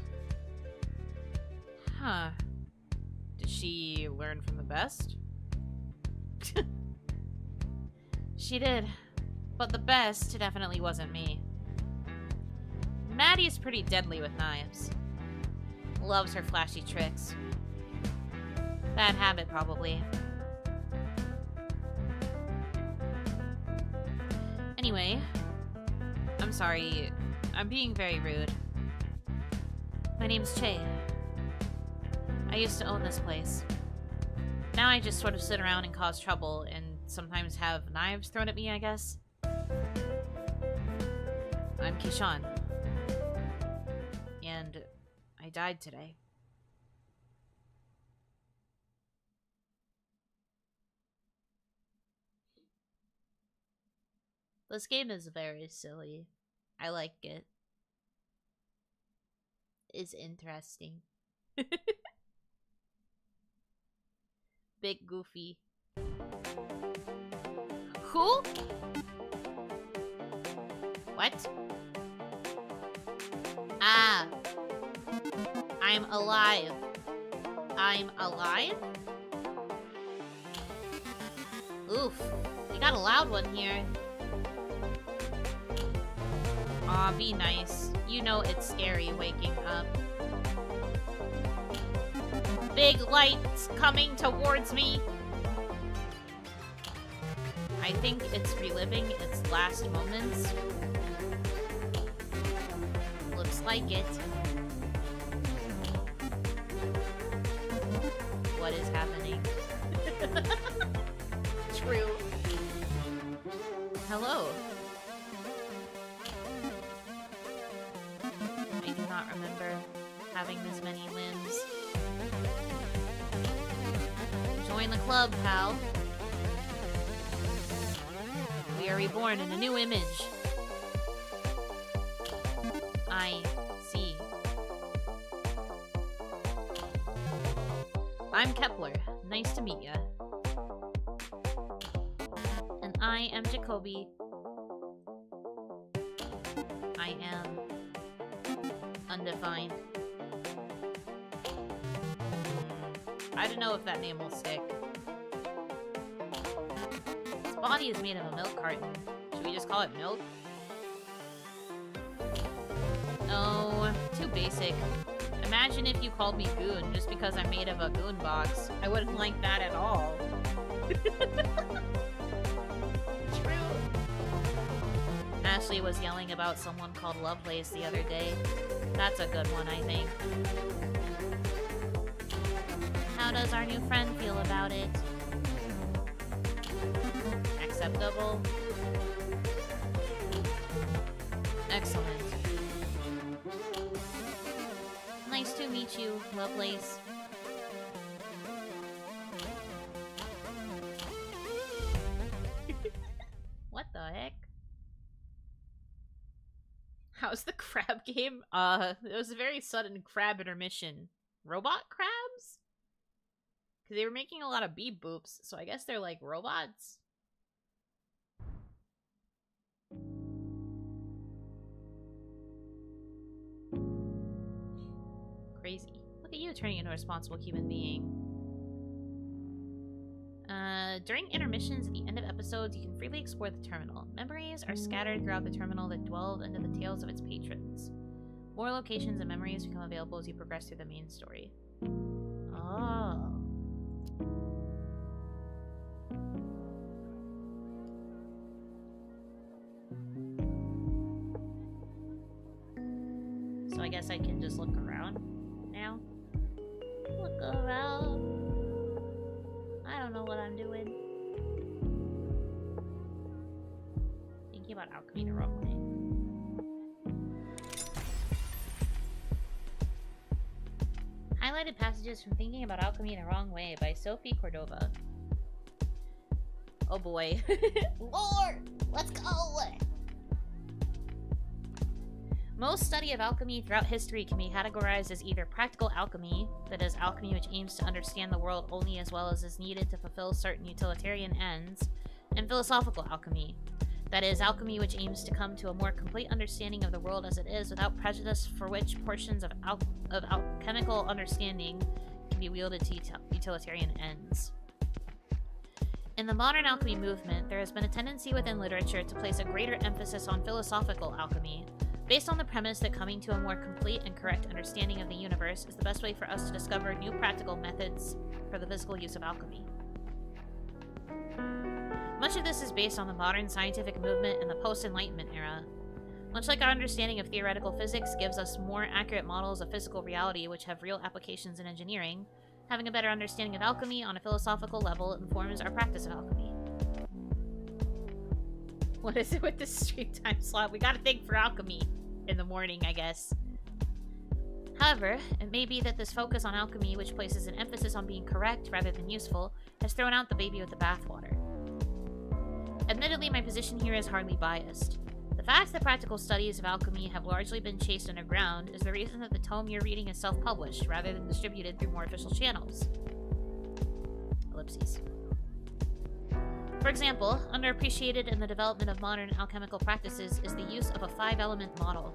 Huh. Did she learn from the best? She did. But the best definitely wasn't me. Maddie's pretty deadly with knives. Loves her flashy tricks. Bad habit, probably. Anyway, I'm sorry. I'm being very rude. My name's Che. I used to own this place. Now I just sort of sit around and cause trouble, and sometimes have knives thrown at me, I guess. I'm Kishan. And I died today. This game is very silly. I like it. It's interesting. Big Goofy. Who? What? Ah. I'm alive. I'm alive? Oof. We got a loud one here. Aw, be nice. You know it's scary waking up. big lights coming towards me. I think it's reliving its last moments. Looks like it. What is happening? True. Hello. I do not remember having this many limbs. Join the club, pal. We are reborn in a new image. I see. I'm Kepler. Nice to meet ya. And I am Jacoby. I am undefined. I don't know if that name will stick. Its body is made of a milk carton. Should we just call it milk? Oh, too basic. Imagine if you called me Goon just because I'm made of a Goon box. I wouldn't like that at all. True. Ashley was yelling about someone called Lovelace the other day. That's a good one, I think. How does our new friend feel about it? Acceptable. Excellent. Nice to meet you, Lovelace. What the heck? How's the crab game? It was a very sudden crab intermission. Robot crabs? Because they were making a lot of beep boops, so I guess they're like robots? Crazy. Look at you turning into a responsible human being. During intermissions at the end of episodes, you can freely explore the terminal. Memories are scattered throughout the terminal that delve into the tales of its patrons. More locations and memories become available as you progress through the main story. Oh. So I guess I can just look around now. Look around. I don't know what I'm doing. Thinking about alchemy the wrong way. Highlighted passages from Thinking About Alchemy the Wrong Way by Sophie Cordova. Oh boy. Lord! Let's go! Most study of alchemy throughout history can be categorized as either practical alchemy, that is, alchemy which aims to understand the world only as well as is needed to fulfill certain utilitarian ends, and philosophical alchemy, that is, alchemy which aims to come to a more complete understanding of the world as it is without prejudice, for which portions of alchemical understanding can be wielded to utilitarian ends. In the modern alchemy movement, there has been a tendency within literature to place a greater emphasis on philosophical alchemy, based on the premise that coming to a more complete and correct understanding of the universe is the best way for us to discover new practical methods for the physical use of alchemy. Much of this is based on the modern scientific movement in the post-Enlightenment era. Much like our understanding of theoretical physics gives us more accurate models of physical reality which have real applications in engineering, having a better understanding of alchemy on a philosophical level informs our practice of alchemy. What is it with this stream time slot? We gotta think for alchemy in the morning, I guess. However, it may be that this focus on alchemy, which places an emphasis on being correct rather than useful, has thrown out the baby with the bathwater. Admittedly, my position here is hardly biased. The fact that practical studies of alchemy have largely been chased underground is the reason that the tome you're reading is self-published rather than distributed through more official channels. Ellipses. For example, underappreciated in the development of modern alchemical practices is the use of a 5-element model.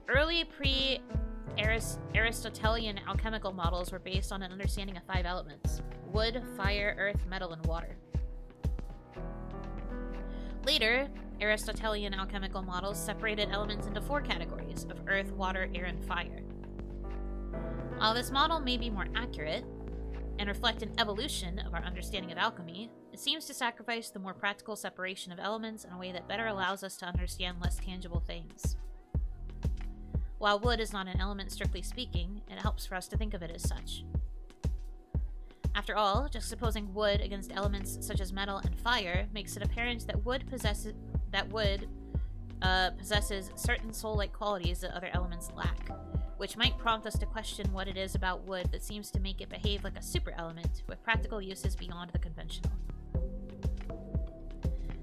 Early pre-Aristotelian alchemical models were based on an understanding of 5 elements: wood, fire, earth, metal, and water. Later, Aristotelian alchemical models separated elements into 4 categories of earth, water, air, and fire. While this model may be more accurate and reflect an evolution of our understanding of alchemy, it seems to sacrifice the more practical separation of elements in a way that better allows us to understand less tangible things. While wood is not an element strictly speaking, it helps for us to think of it as such. After all, juxtaposing wood against elements such as metal and fire makes it apparent that wood possesses certain soul-like qualities that other elements lack, which might prompt us to question what it is about wood that seems to make it behave like a super element with practical uses beyond the conventional.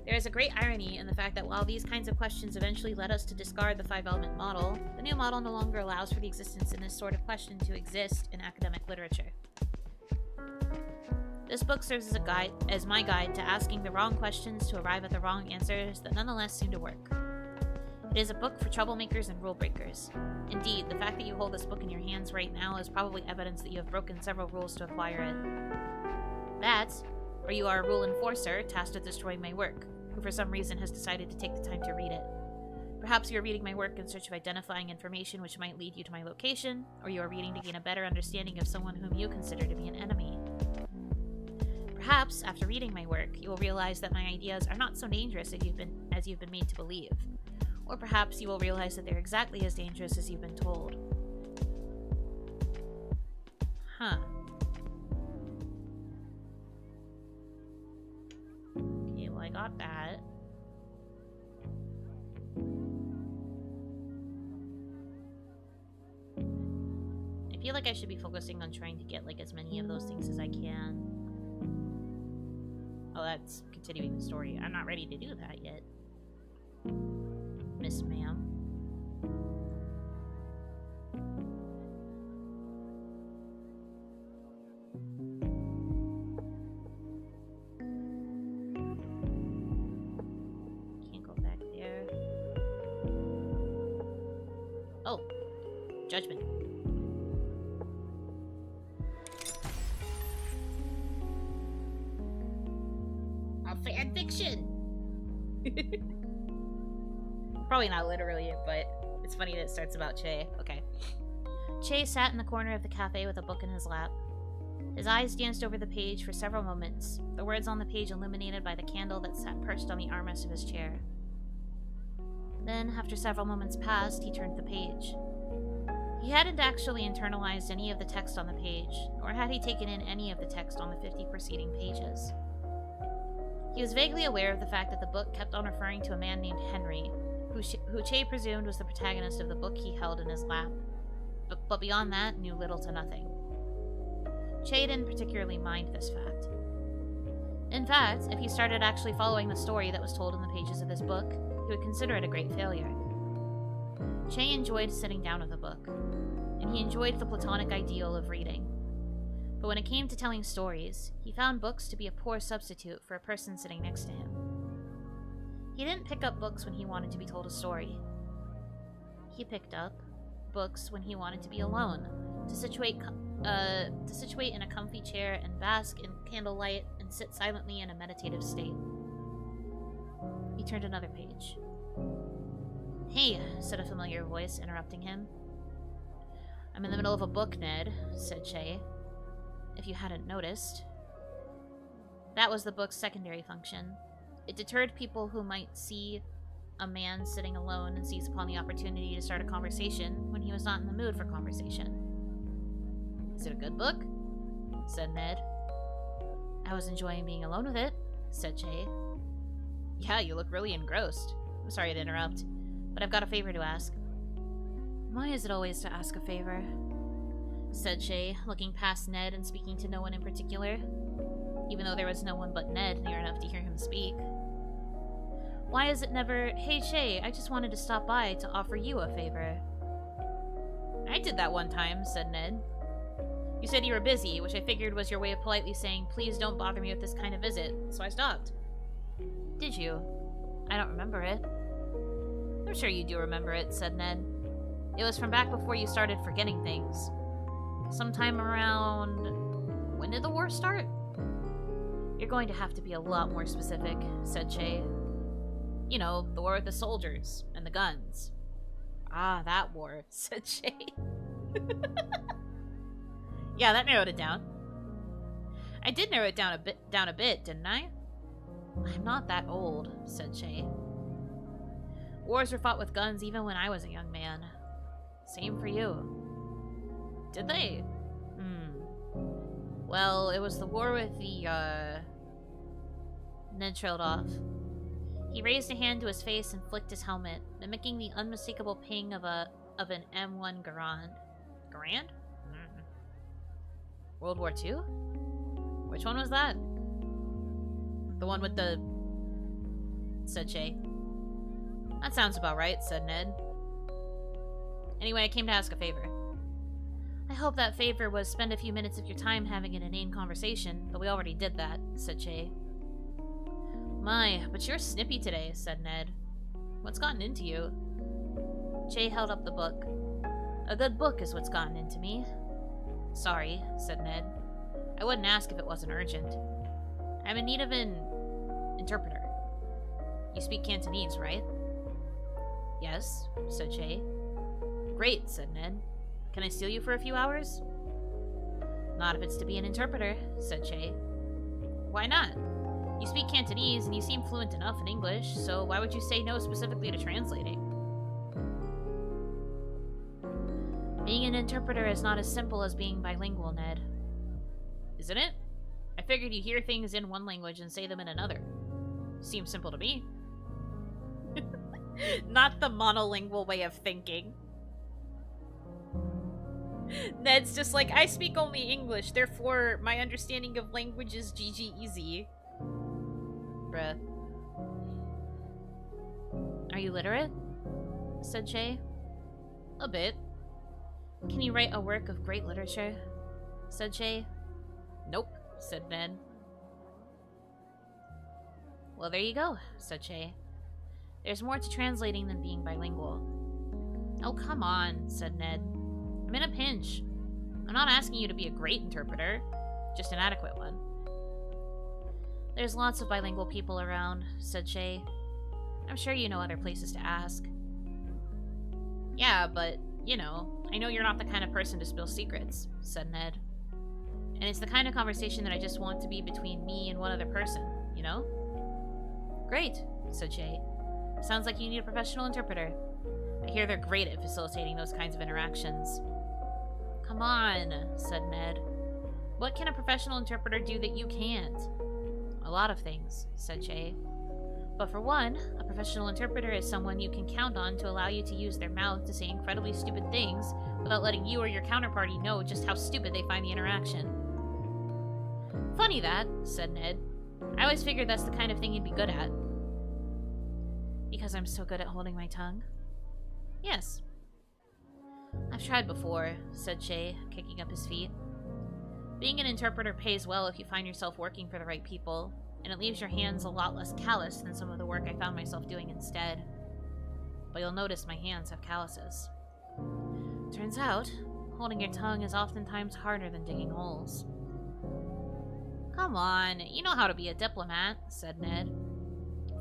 There is a great irony in the fact that while these kinds of questions eventually led us to discard the 5-element model, the new model no longer allows for the existence in this sort of question to exist in academic literature. This book serves as my guide to asking the wrong questions to arrive at the wrong answers that nonetheless seem to work. It is a book for troublemakers and rule breakers. Indeed, the fact that you hold this book in your hands right now is probably evidence that you have broken several rules to acquire it. That, or you are a rule enforcer tasked with destroying my work, who for some reason has decided to take the time to read it. Perhaps you are reading my work in search of identifying information which might lead you to my location, or you are reading to gain a better understanding of someone whom you consider to be an enemy. Perhaps, after reading my work, you will realize that my ideas are not so dangerous as you've been made to believe. Or perhaps you will realize that they're exactly as dangerous as you've been told. Huh. Okay, well I got that. I feel like I should be focusing on trying to get like as many of those things as I can. Oh, that's continuing the story. I'm not ready to do that yet. Miss Ma'am. Can't go back there. Oh. Judgment. Fan fiction. Probably not literally, but it's funny that it starts about Che. Okay. Che sat in the corner of the cafe with a book in his lap. His eyes danced over the page for several moments, the words on the page illuminated by the candle that sat perched on the armrest of his chair. Then, after several moments passed, he turned the page. He hadn't actually internalized any of the text on the page, nor had he taken in any of the text on the 50 preceding pages. He was vaguely aware of the fact that the book kept on referring to a man named Henry, who Che presumed was the protagonist of the book he held in his lap, but beyond that, knew little to nothing. Che didn't particularly mind this fact. In fact, if he started actually following the story that was told in the pages of his book, he would consider it a great failure. Che enjoyed sitting down with a book, and he enjoyed the platonic ideal of reading. But when it came to telling stories, he found books to be a poor substitute for a person sitting next to him. He didn't pick up books when he wanted to be told a story. He picked up books when he wanted to be alone, to situate in a comfy chair and bask in candlelight and sit silently in a meditative state. He turned another page. "Hey," said a familiar voice, interrupting him. "I'm in the middle of a book, Ned," said Che. "If you hadn't noticed." That was the book's secondary function. It deterred people who might see a man sitting alone and seize upon the opportunity to start a conversation when he was not in the mood for conversation. "Is it a good book?" said Ned. "I was enjoying being alone with it," said Che. "Yeah, you look really engrossed. I'm sorry to interrupt, but I've got a favor to ask." "Why is it always to ask a favor?" said Che, looking past Ned and speaking to no one in particular, even though there was no one but Ned near enough to hear him speak. "Why is it never, 'Hey Che, I just wanted to stop by to offer you a favor'?" "I did that one time," said Ned. "You said you were busy, which I figured was your way of politely saying, 'Please don't bother me with this kind of visit,' so I stopped." "Did you? I don't remember it." "I'm sure you do remember it," said Ned. "It was from back before you started forgetting things. Sometime around... When did the war start?" "You're going to have to be a lot more specific," said Che. "You know, the war with the soldiers and the guns." "Ah, that war," said Che. Yeah, that narrowed it down. I did narrow it down a bit, didn't I? I'm not that old, said Shay. Wars were fought with guns even when I was a young man. Same for you. Did they? Well, it was the war with the, Ned trailed off. He raised a hand to his face and flicked his helmet, mimicking the unmistakable ping of an M1 Garand. Garand? World War II? Which one was that? The one with the... said Shay. That sounds about right, said Ned. Anyway, I came to ask a favor. I hope that favor was spend a few minutes of your time having an inane conversation, but we already did that, said Shay. My, but you're snippy today, said Ned. What's gotten into you? Shay held up the book. A good book is what's gotten into me. Sorry, said Ned. I wouldn't ask if it wasn't urgent. I'm in need of an interpreter. You speak Cantonese, right? Yes, said Shay. Great, said Ned. Can I steal you for a few hours? Not if it's to be an interpreter, said Shay. Why not? You speak Cantonese and you seem fluent enough in English, so why would you say no specifically to translating? Being an interpreter is not as simple as being bilingual, Ned. Isn't it? I figured you hear things in one language and say them in another. Seems simple to me. Not the monolingual way of thinking. Ned's just like, I speak only English, therefore my understanding of language is GG easy. Bruh. Are you literate? Said Shay. A bit. Can you write a work of great literature? Said Shay. Nope, said Ned. Well, there you go, said Shay. There's more to translating than being bilingual. Oh, come on, said Ned. I'm in a pinch. I'm not asking you to be a great interpreter, just an adequate one. There's lots of bilingual people around, said Shay. I'm sure you know other places to ask. Yeah, but, you know, I know you're not the kind of person to spill secrets, said Ned. And it's the kind of conversation that I just want to be between me and one other person, you know? Great, said Shay. Sounds like you need a professional interpreter. I hear they're great at facilitating those kinds of interactions. Come on, said Ned. What can a professional interpreter do that you can't? A lot of things, said Shay. But for one, a professional interpreter is someone you can count on to allow you to use their mouth to say incredibly stupid things without letting you or your counterparty know just how stupid they find the interaction. Funny that, said Ned. I always figured that's the kind of thing you'd be good at. Because I'm so good at holding my tongue? Yes. I've tried before, said Shay, kicking up his feet. Being an interpreter pays well if you find yourself working for the right people, and it leaves your hands a lot less callous than some of the work I found myself doing instead. But you'll notice my hands have calluses. Turns out, holding your tongue is oftentimes harder than digging holes. Come on, you know how to be a diplomat, said Ned.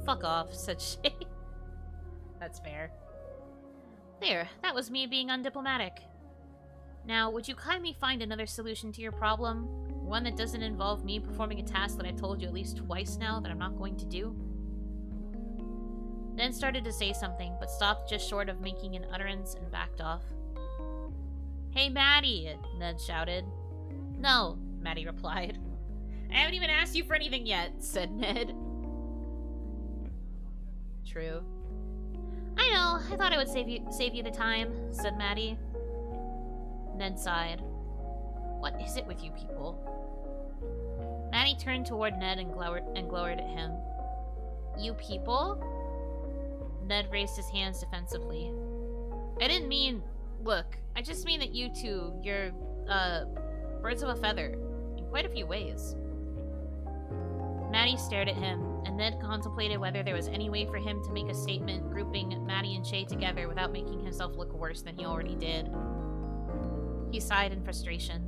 Fuck off, said Shay. That's fair. There, that was me being undiplomatic. Now, would you kindly find another solution to your problem? One that doesn't involve me performing a task that I told you at least twice now that I'm not going to do? Ned started to say something, but stopped just short of making an utterance and backed off. Hey, Maddie, Ned shouted. No, Maddie replied. I haven't even asked you for anything yet, said Ned. True. I know, I thought I would save you the time, said Maddie. Ned sighed. What is it with you people? Maddie turned toward Ned and glowered at him. You people? Ned raised his hands defensively. I didn't mean... Look, I just mean that you two, you're, birds of a feather. In quite a few ways. Maddie stared at him, and Ned contemplated whether there was any way for him to make a statement grouping Maddie and Shay together without making himself look worse than he already did. He sighed in frustration.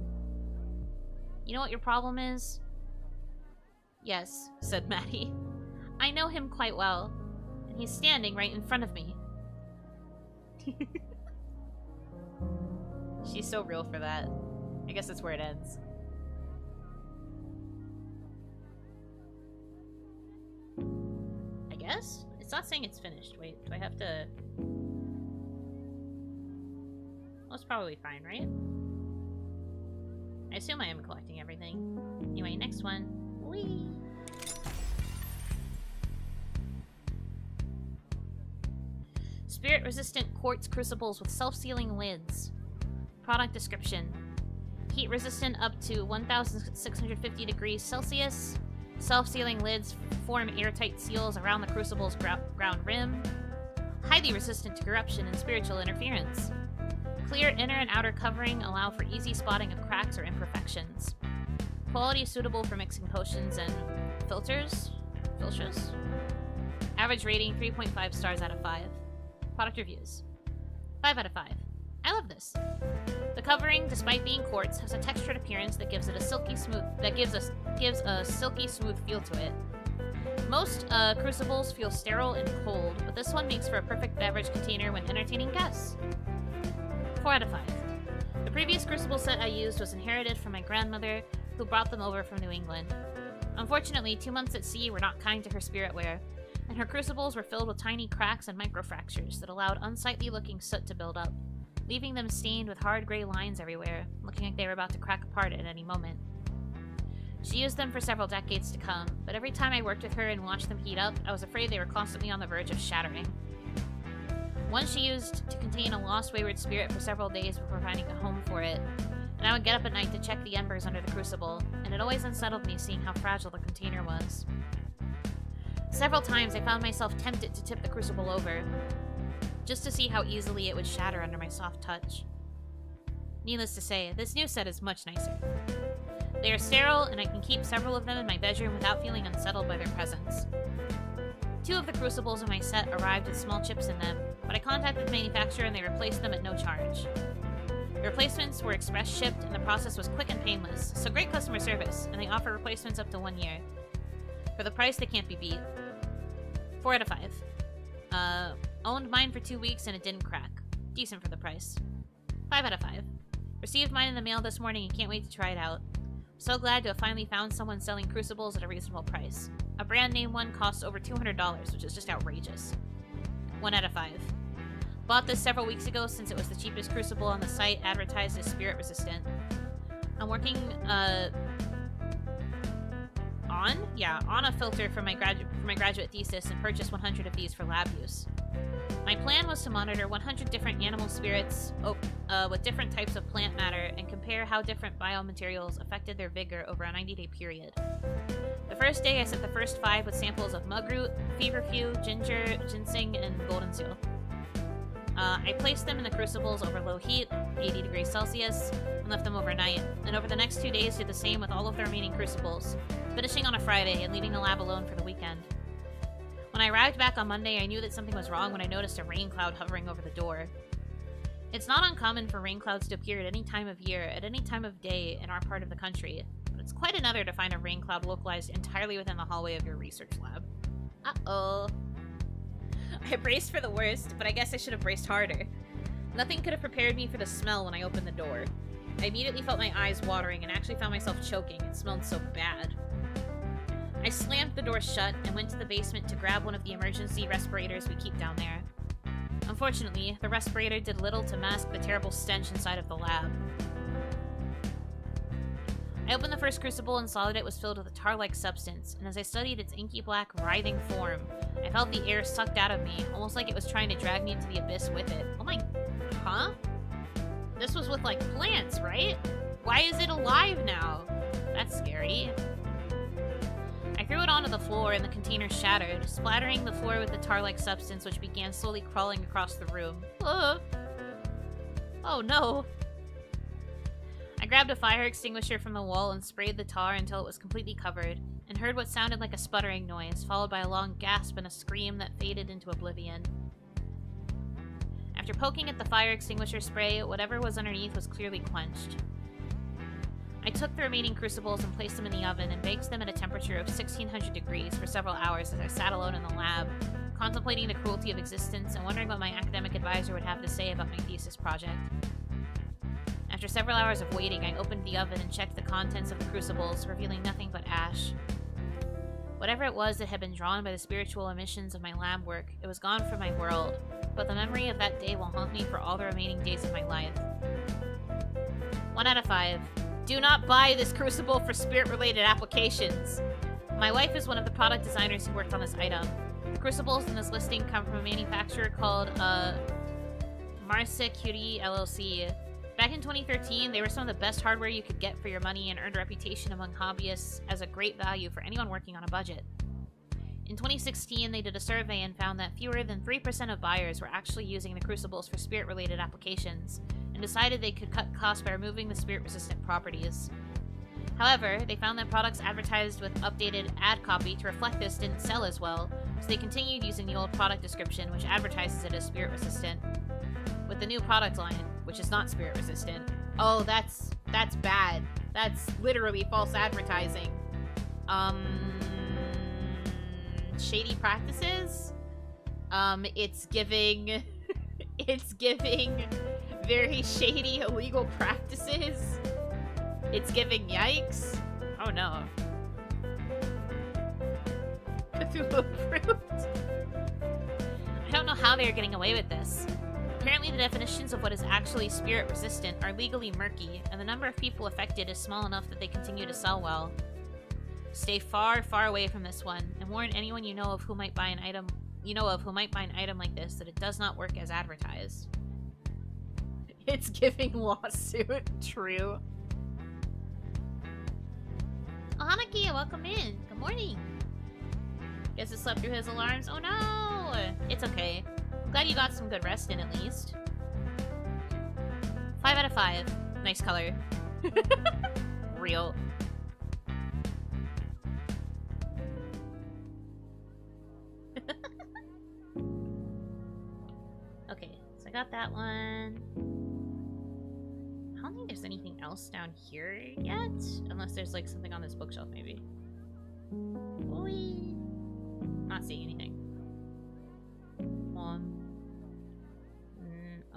You know what your problem is? Yes, said Maddie. I know him quite well, and he's standing right in front of me. She's so real for that. I guess that's where it ends. I guess? It's not saying it's finished. Wait, do I have to... Well, it's probably fine, right? I assume I am collecting everything. Anyway, next one. Whee! Spirit-resistant quartz crucibles with self-sealing lids. Product description. Heat-resistant up to 1,650 degrees Celsius. Self-sealing lids form airtight seals around the crucible's ground rim. Highly resistant to corruption and spiritual interference. Clear inner and outer covering allow for easy spotting of cracks or imperfections. Quality suitable for mixing potions and filters. Average rating 3.5 stars out of 5. Product reviews. 5 out of 5. I love this. The covering, despite being quartz, has a textured appearance that gives it a silky smooth feel to it. Most crucibles feel sterile and cold, but this one makes for a perfect beverage container when entertaining guests. 4 out of 5. The previous crucible set I used was inherited from my grandmother, who brought them over from New England. Unfortunately, 2 months at sea were not kind to her spiritware, and her crucibles were filled with tiny cracks and microfractures that allowed unsightly-looking soot to build up, leaving them stained with hard gray lines everywhere, looking like they were about to crack apart at any moment. She used them for several decades to come, but every time I worked with her and watched them heat up, I was afraid they were constantly on the verge of shattering. One she used to contain a lost wayward spirit for several days before finding a home for it, and I would get up at night to check the embers under the crucible, and it always unsettled me seeing how fragile the container was. Several times I found myself tempted to tip the crucible over, just to see how easily it would shatter under my soft touch. Needless to say, this new set is much nicer. They are sterile, and I can keep several of them in my bedroom without feeling unsettled by their presence. 2 of the crucibles in my set arrived with small chips in them, but I contacted the manufacturer and they replaced them at no charge. The replacements were express shipped, and the process was quick and painless, so great customer service, and they offer replacements up to 1 year. For the price, they can't be beat. 4 out of 5. Owned mine for 2 weeks and it didn't crack. Decent for the price. 5 out of 5. Received mine in the mail this morning and can't wait to try it out. So glad to have finally found someone selling crucibles at a reasonable price. A brand name one costs over $200, which is just outrageous. 1 out of 5. Bought this several weeks ago since it was the cheapest crucible on the site, advertised as spirit resistant. I'm working on a filter for my graduate thesis and purchased 100 of these for lab use. My plan was to monitor 100 different animal spirits with different types of plant matter and compare how different biomaterials affected their vigor over a 90-day period. The first day I set the first 5 with samples of mugroot, feverfew, ginger, ginseng, and golden seal. I placed them in the crucibles over low heat, 80 degrees Celsius, and left them overnight, and over the next 2 days did the same with all of the remaining crucibles, finishing on a Friday and leaving the lab alone for the weekend. When I arrived back on Monday, I knew that something was wrong when I noticed a rain cloud hovering over the door. It's not uncommon for rain clouds to appear at any time of year, at any time of day in our part of the country, but it's quite another to find a rain cloud localized entirely within the hallway of your research lab. Uh-oh. I braced for the worst, but I guess I should have braced harder. Nothing could have prepared me for the smell when I opened the door. I immediately felt my eyes watering and actually found myself choking. It smelled so bad. I slammed the door shut and went to the basement to grab one of the emergency respirators we keep down there. Unfortunately, the respirator did little to mask the terrible stench inside of the lab. I opened the first crucible and saw that it was filled with a tar-like substance, and as I studied its inky black, writhing form, I felt the air sucked out of me, almost like it was trying to drag me into the abyss with it. Oh my... Huh? This was with, like, plants, right? Why is it alive now? That's scary. I threw it onto the floor and the container shattered, splattering the floor with the tar-like substance which began slowly crawling across the room. Oh no. I grabbed a fire extinguisher from the wall and sprayed the tar until it was completely covered, and heard what sounded like a sputtering noise, followed by a long gasp and a scream that faded into oblivion. After poking at the fire extinguisher spray, whatever was underneath was clearly quenched. I took the remaining crucibles and placed them in the oven and baked them at a temperature of 1600 degrees for several hours as I sat alone in the lab, contemplating the cruelty of existence and wondering what my academic advisor would have to say about my thesis project. After several hours of waiting, I opened the oven and checked the contents of the crucibles, revealing nothing but ash. Whatever it was that had been drawn by the spiritual emissions of my lab work, it was gone from my world, but the memory of that day will haunt me for all the remaining days of my life. 1 out of 5. Do not buy this crucible for spirit-related applications. My wife is one of the product designers who worked on this item. The crucibles in this listing come from a manufacturer called Marse Curie LLC. Back in 2013, they were some of the best hardware you could get for your money and earned a reputation among hobbyists as a great value for anyone working on a budget. In 2016, they did a survey and found that fewer than 3% of buyers were actually using the crucibles for spirit-related applications, and decided they could cut costs by removing the spirit-resistant properties. However, they found that products advertised with updated ad copy to reflect this didn't sell as well, so they continued using the old product description, which advertises it as spirit-resistant. With the new product line, which is not spirit-resistant. Oh, that's bad. That's literally false advertising. Shady practices? It's giving... it's giving very shady illegal practices. It's giving yikes. Oh no. Cthulhu fruit. I don't know how they're getting away with this. Apparently the definitions of what is actually spirit-resistant are legally murky, and the number of people affected is small enough that they continue to sell well. Stay far, far away from this one, and warn anyone you know of who might buy an item like this that it does not work as advertised. It's giving lawsuit. True. Oh, Hanaki, welcome in. Good morning. Guess it slept through his alarms. Oh no! It's okay. Glad you got some good rest in, at least. 5 out of 5. Nice color. Real. Okay, so I got that one. I don't think there's anything else down here yet. Unless there's, like, something on this bookshelf, maybe. Boy. Not seeing anything.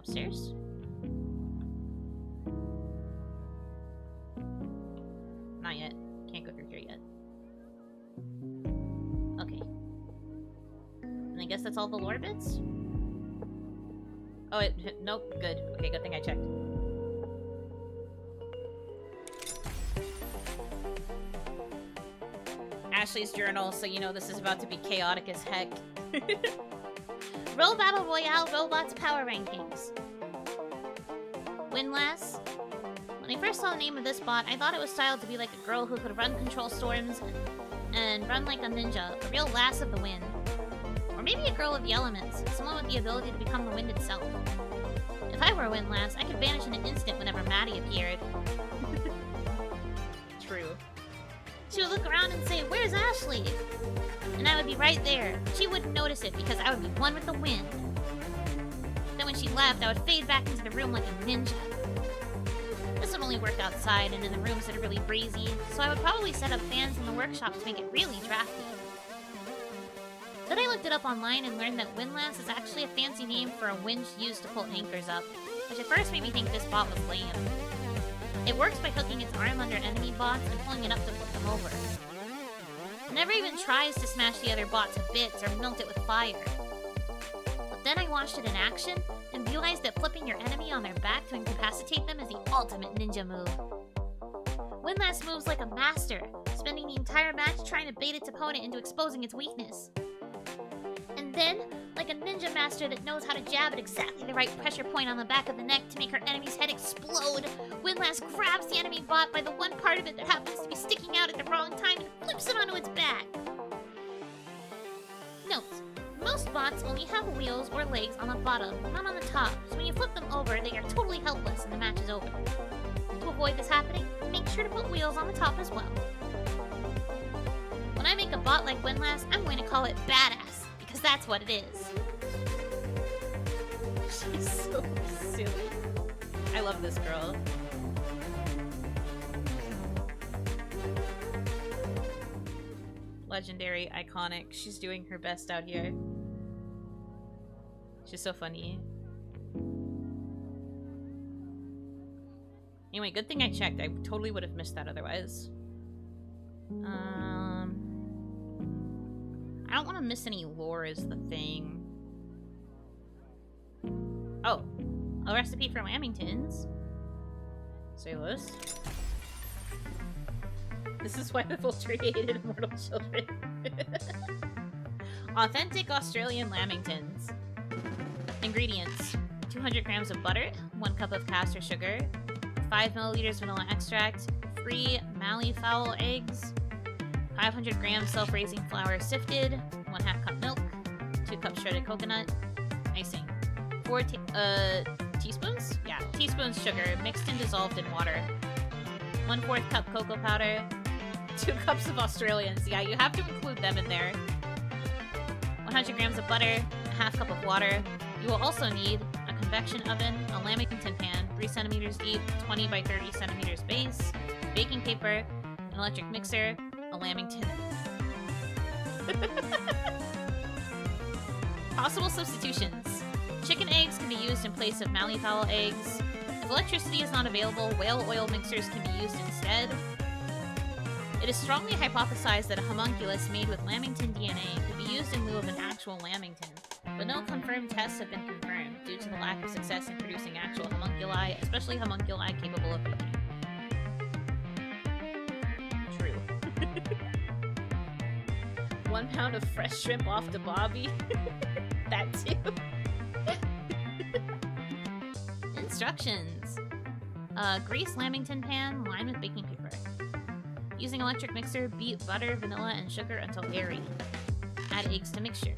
Upstairs? Not yet. Can't go through here yet. Okay. And I guess that's all the lore bits? Oh, nope. Good. Okay, good thing I checked. Ashley's journal, so you know this is about to be chaotic as heck. Roll Battle Royale Robots Power Rankings. Windlass. When I first saw the name of this bot, I thought it was styled to be like a girl who could run control storms and run like a ninja, a real lass of the wind. Or maybe a girl of the elements, someone with the ability to become the wind itself. If I were a Windlass, I could vanish in an instant whenever Maddie appeared. True. She would look around and say, "Where's Ashley?" And I would be right there. She wouldn't notice it because I would be one with the wind. Then when she left, I would fade back into the room like a ninja. This would only work outside and in the rooms that are really breezy, so I would probably set up fans in the workshop to make it really drafty. Then I looked it up online and learned that windlass is actually a fancy name for a winch used to pull anchors up, which at first made me think this bot was lame. It works by hooking its arm under enemy bots and pulling it up to flip them over. It never even tries to smash the other bot to bits or melt it with fire. But then I watched it in action and realized that flipping your enemy on their back to incapacitate them is the ultimate ninja move. Windlass moves like a master, spending the entire match trying to bait its opponent into exposing its weakness. And then, like a ninja master that knows how to jab at exactly the right pressure point on the back of the neck to make her enemy's head explode, Windlass grabs the enemy bot by the one part of it that happens to be sticking out at the wrong time and flips it onto its back. Note, most bots only have wheels or legs on the bottom, not on the top, so when you flip them over, they are totally helpless and the match is over. To avoid this happening, make sure to put wheels on the top as well. When I make a bot like Windlass, I'm going to call it Badass, because that's what it is. She's so silly. I love this girl. Legendary, iconic. She's doing her best out here. She's so funny. Anyway, good thing I checked. I totally would have missed that otherwise. I don't want to miss any lore is the thing. Oh, a recipe for lamingtons. Say this. This is why the Vulture hated immortal children. Authentic Australian lamingtons. Ingredients: 200 grams of butter, 1 cup of caster sugar, 5 milliliters vanilla extract, 3 Mallee-fowl eggs, 500 grams self-raising flour sifted, 1/2 cup milk, 2 cups shredded coconut, icing, 4 teaspoons? Yeah, teaspoons sugar, mixed and dissolved in water, 1/4 cup cocoa powder, 2 cups of Australians. Yeah, you have to include them in there. 100 grams of butter, 1/2 cup of water. You will also need a convection oven, a lamington pan, 3 centimeters deep, 20 by 30 centimeters base, baking paper, an electric mixer, a lamington. Possible substitutions. Chicken eggs can be used in place of Mallee-fowl eggs. If electricity is not available, whale oil mixers can be used instead. It is strongly hypothesized that a homunculus made with lamington DNA could be used in lieu of an actual lamington, but no confirmed tests have been confirmed due to the lack of success in producing actual homunculi, especially homunculi capable of eating. True. 1 pound of fresh shrimp off the bobby. That too. Instructions. Grease lamington pan, line with baking paper. Using electric mixer, beat butter, vanilla, and sugar until airy. Add eggs to mixture.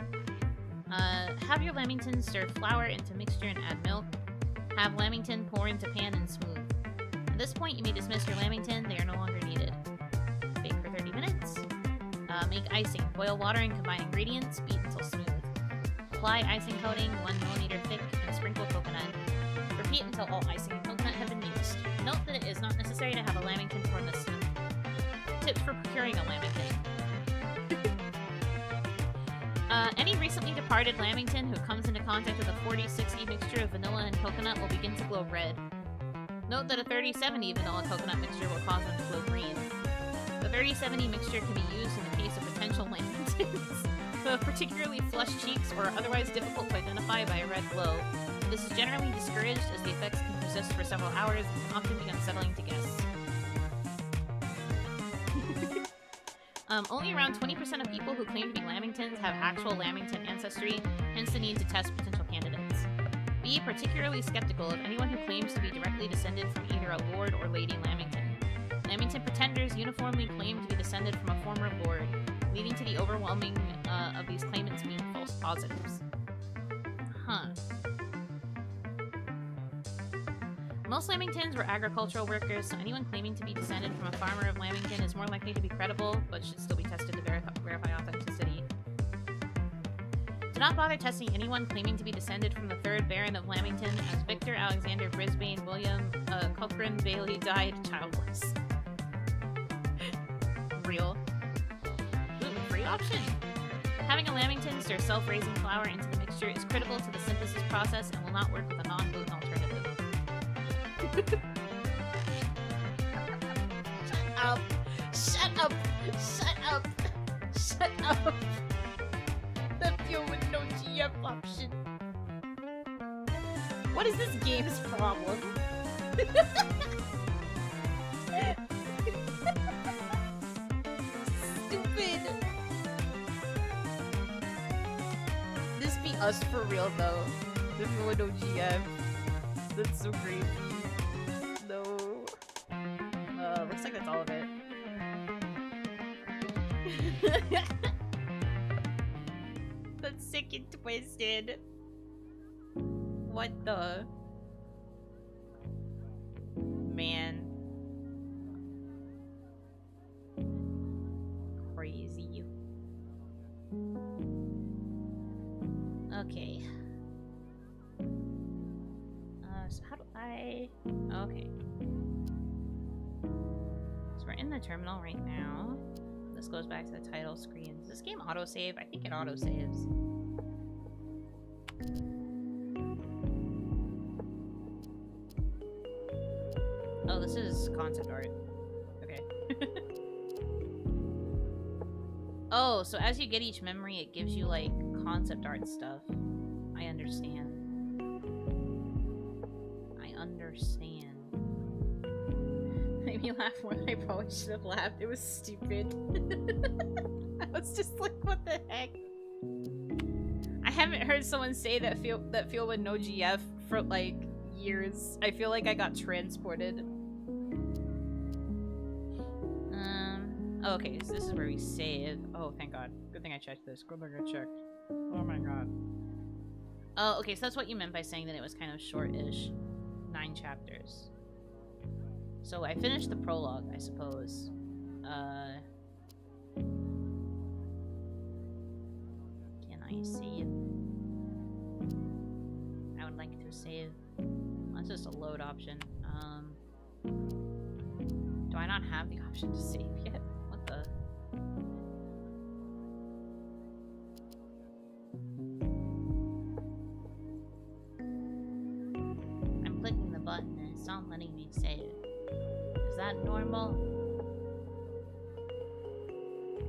Have your lamington stir flour into mixture and add milk. Have lamington pour into pan and smooth. At this point, you may dismiss your lamington. They are no longer needed. Bake for 30 minutes. Make icing. Boil water and combine ingredients. Beat until smooth. Apply icing coating 1 millimeter thick and sprinkle coconut. Repeat until all icing and coconut have been used. Note that it is not necessary to have a lamington form this smooth. Tips for procuring a lamington. Any recently departed lamington who comes into contact with a 40-60 mixture of vanilla and coconut will begin to glow red. Note that a 30-70 vanilla coconut mixture will cause them to glow green. The 30-70 mixture can be used in the case of potential lamingtons who have particularly flushed cheeks or are otherwise difficult to identify by a red glow. This is generally discouraged as the effects can persist for several hours and can often be unsettling to guests. Only around 20% of people who claim to be lamingtons have actual lamington ancestry, hence the need to test potential candidates. Be particularly skeptical of anyone who claims to be directly descended from either a lord or lady lamington. Lamington pretenders uniformly claim to be descended from a former lord, leading to the overwhelming of these claimants being false positives. Huh. Most lamingtons were agricultural workers, so anyone claiming to be descended from a farmer of lamington is more likely to be credible, but should still be tested to verify authenticity. Do not bother testing anyone claiming to be descended from the 3rd Baron of Lamington, as Victor Alexander Brisbane William Cochrane Bailey died childless. Real. Gluten-free option. Having a lamington stir self-raising flour into the mixture is critical to the synthesis process and will not work with a non-gluten alternative. Shut up! Shut up! Shut up! Shut up! The view with no GF option. What is this game's problem? Stupid! This be us for real though. The view with no GF. That's so crazy. No. Looks like that's all of it. That's sick and twisted. What the? Man. Crazy. Okay. So how do I... Okay. So we're in the terminal right now. This goes back to the title screen. Does this game autosave? I think it autosaves. Oh, this is concept art. Okay. Oh, so as you get each memory, it gives you, like, concept art stuff. I understand. I understand. Made me laugh more than I probably should have laughed. It was stupid. I was just like, what the heck? I haven't heard someone say that feel with no GF for, like, years. I feel like I got transported. Okay, so this is where we save. Oh, thank God. Good thing I checked this. Good thing I checked. Oh my God. Oh, okay, so that's what you meant by saying that it was kind of short-ish. 9 chapters. So I finished the prologue, I suppose. Can I save? I would like to save. That's just a load option. Do I not have the option to save yet? What the? I'm clicking the button and it's not letting me save. Is that normal?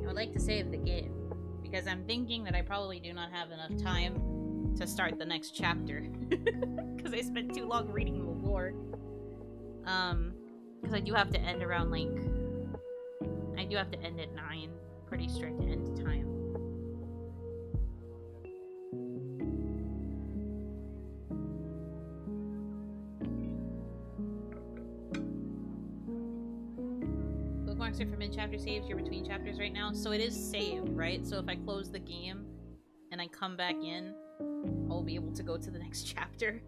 I would like to save the game because I'm thinking that I probably do not have enough time to start the next chapter because I spent too long reading the lore. Because I do have to end around, like, I do have to end at 9. Pretty strict end time. Bookmarks are for mid-chapter saves. You're between chapters right now. So it is saved, right? So if I close the game and I come back in, I'll be able to go to the next chapter.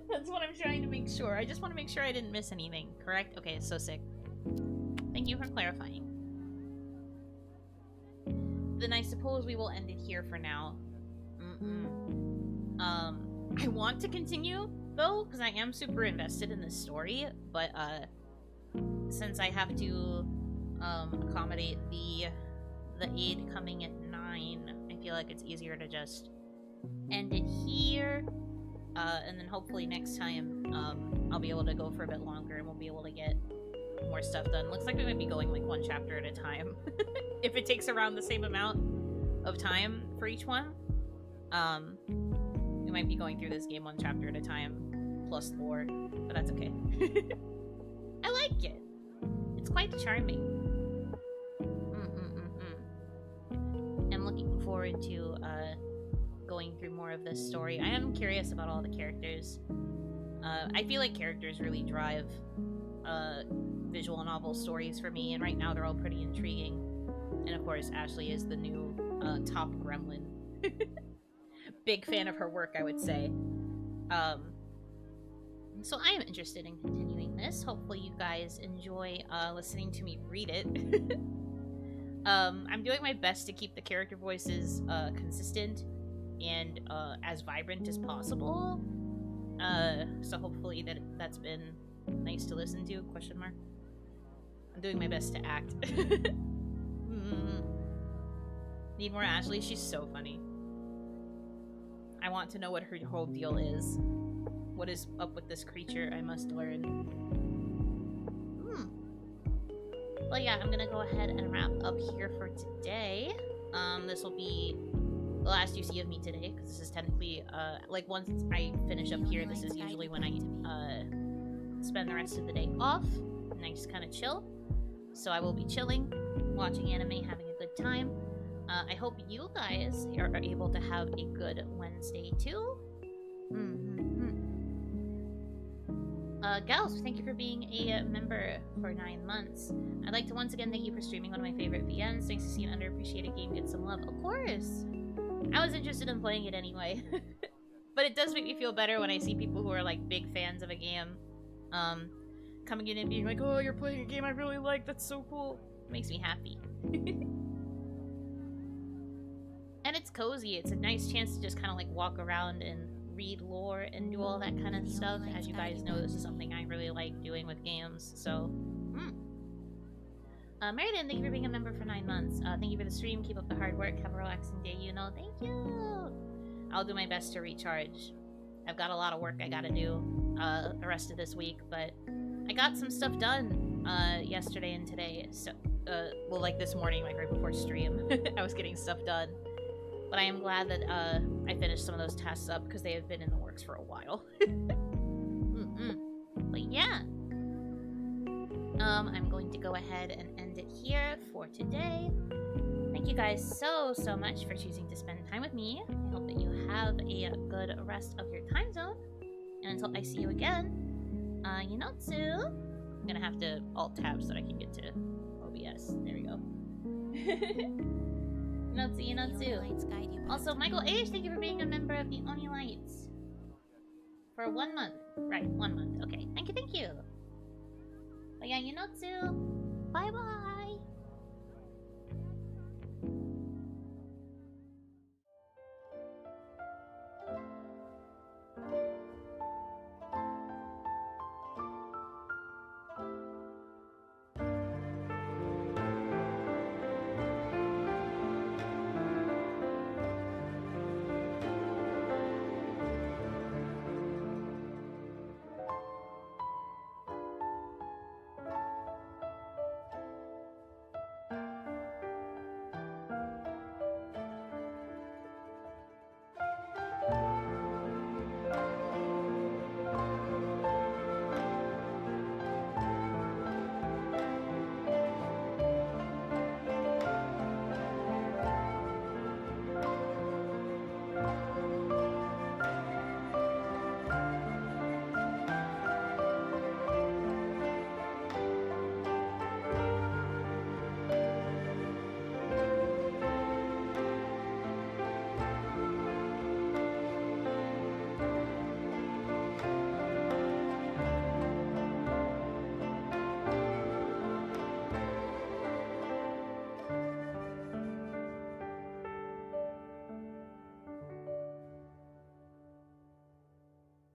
That's what I'm trying to make sure. I just want to make sure I didn't miss anything, correct? Okay, so sick. Thank you for clarifying. Then I suppose we will end it here for now. I want to continue, though, because I am super invested in this story, but, since I have to, accommodate the aid coming at 9, I feel like it's easier to just end it here. And then hopefully next time, I'll be able to go for a bit longer and we'll be able to get more stuff done. Looks like we might be going like 1 chapter at a time. If it takes around the same amount of time for each one. We might be going through this game 1 chapter at a time, plus lore, but that's okay. I like it. It's quite charming. I'm looking forward to, going through more of this story. I am curious about all the characters. I feel like characters really drive visual novel stories for me, and right now they're all pretty intriguing. And of course, Ashley is the new top gremlin. Big fan of her work, I would say. So I am interested in continuing this. Hopefully you guys enjoy listening to me read it. I'm doing my best to keep the character voices consistent and as vibrant as possible. So hopefully that's been nice to listen to, question mark. I'm doing my best to act. Need more Ashley? She's so funny. I want to know what her whole deal is. What is up with this creature? I must learn. Well, yeah, I'm gonna go ahead and wrap up here for today. This will be the last you see of me today, because this is technically, like, once I finish up here, this is usually when I, spend the rest of the day off, and I just kind of chill. So I will be chilling, watching anime, having a good time. I hope you guys are able to have a good Wednesday, too. Gals, thank you for being a member for 9 months. I'd like to once again thank you for streaming one of my favorite VNs. Thanks to see an underappreciated game get some love. Of course! I was interested in playing it anyway. But it does make me feel better when I see people who are, like, big fans of a game, coming in and being like, oh, you're playing a game I really like, that's so cool. It makes me happy. And it's cozy. It's a nice chance to just kind of, like, walk around and read lore and do all that kind of stuff. As you guys know, this is something I really like doing with games, so Meriden, thank you for being a member for 9 months. Thank you for the stream. Keep up the hard work. Have a relaxing day, Yuno. Thank you. I'll do my best to recharge. I've got a lot of work I gotta do the rest of this week, but I got some stuff done yesterday and today. So, well, like this morning, like right before stream, I was getting stuff done. But I am glad that I finished some of those tasks up because they have been in the works for a while. But yeah, I'm going to go ahead and end it here for today. Thank you guys so much for choosing to spend time with me. I hope that you have a good rest of your time zone. And until I see you again, Yunotsu. I'm gonna have to alt-tab so that I can get to OBS. There we go. Yunotsu. Also, Michael H, thank you for being a member of the Oni Lights. For 1 month. Right, 1 month. Okay, thank you. But yeah, Yunotsu. Bye-bye.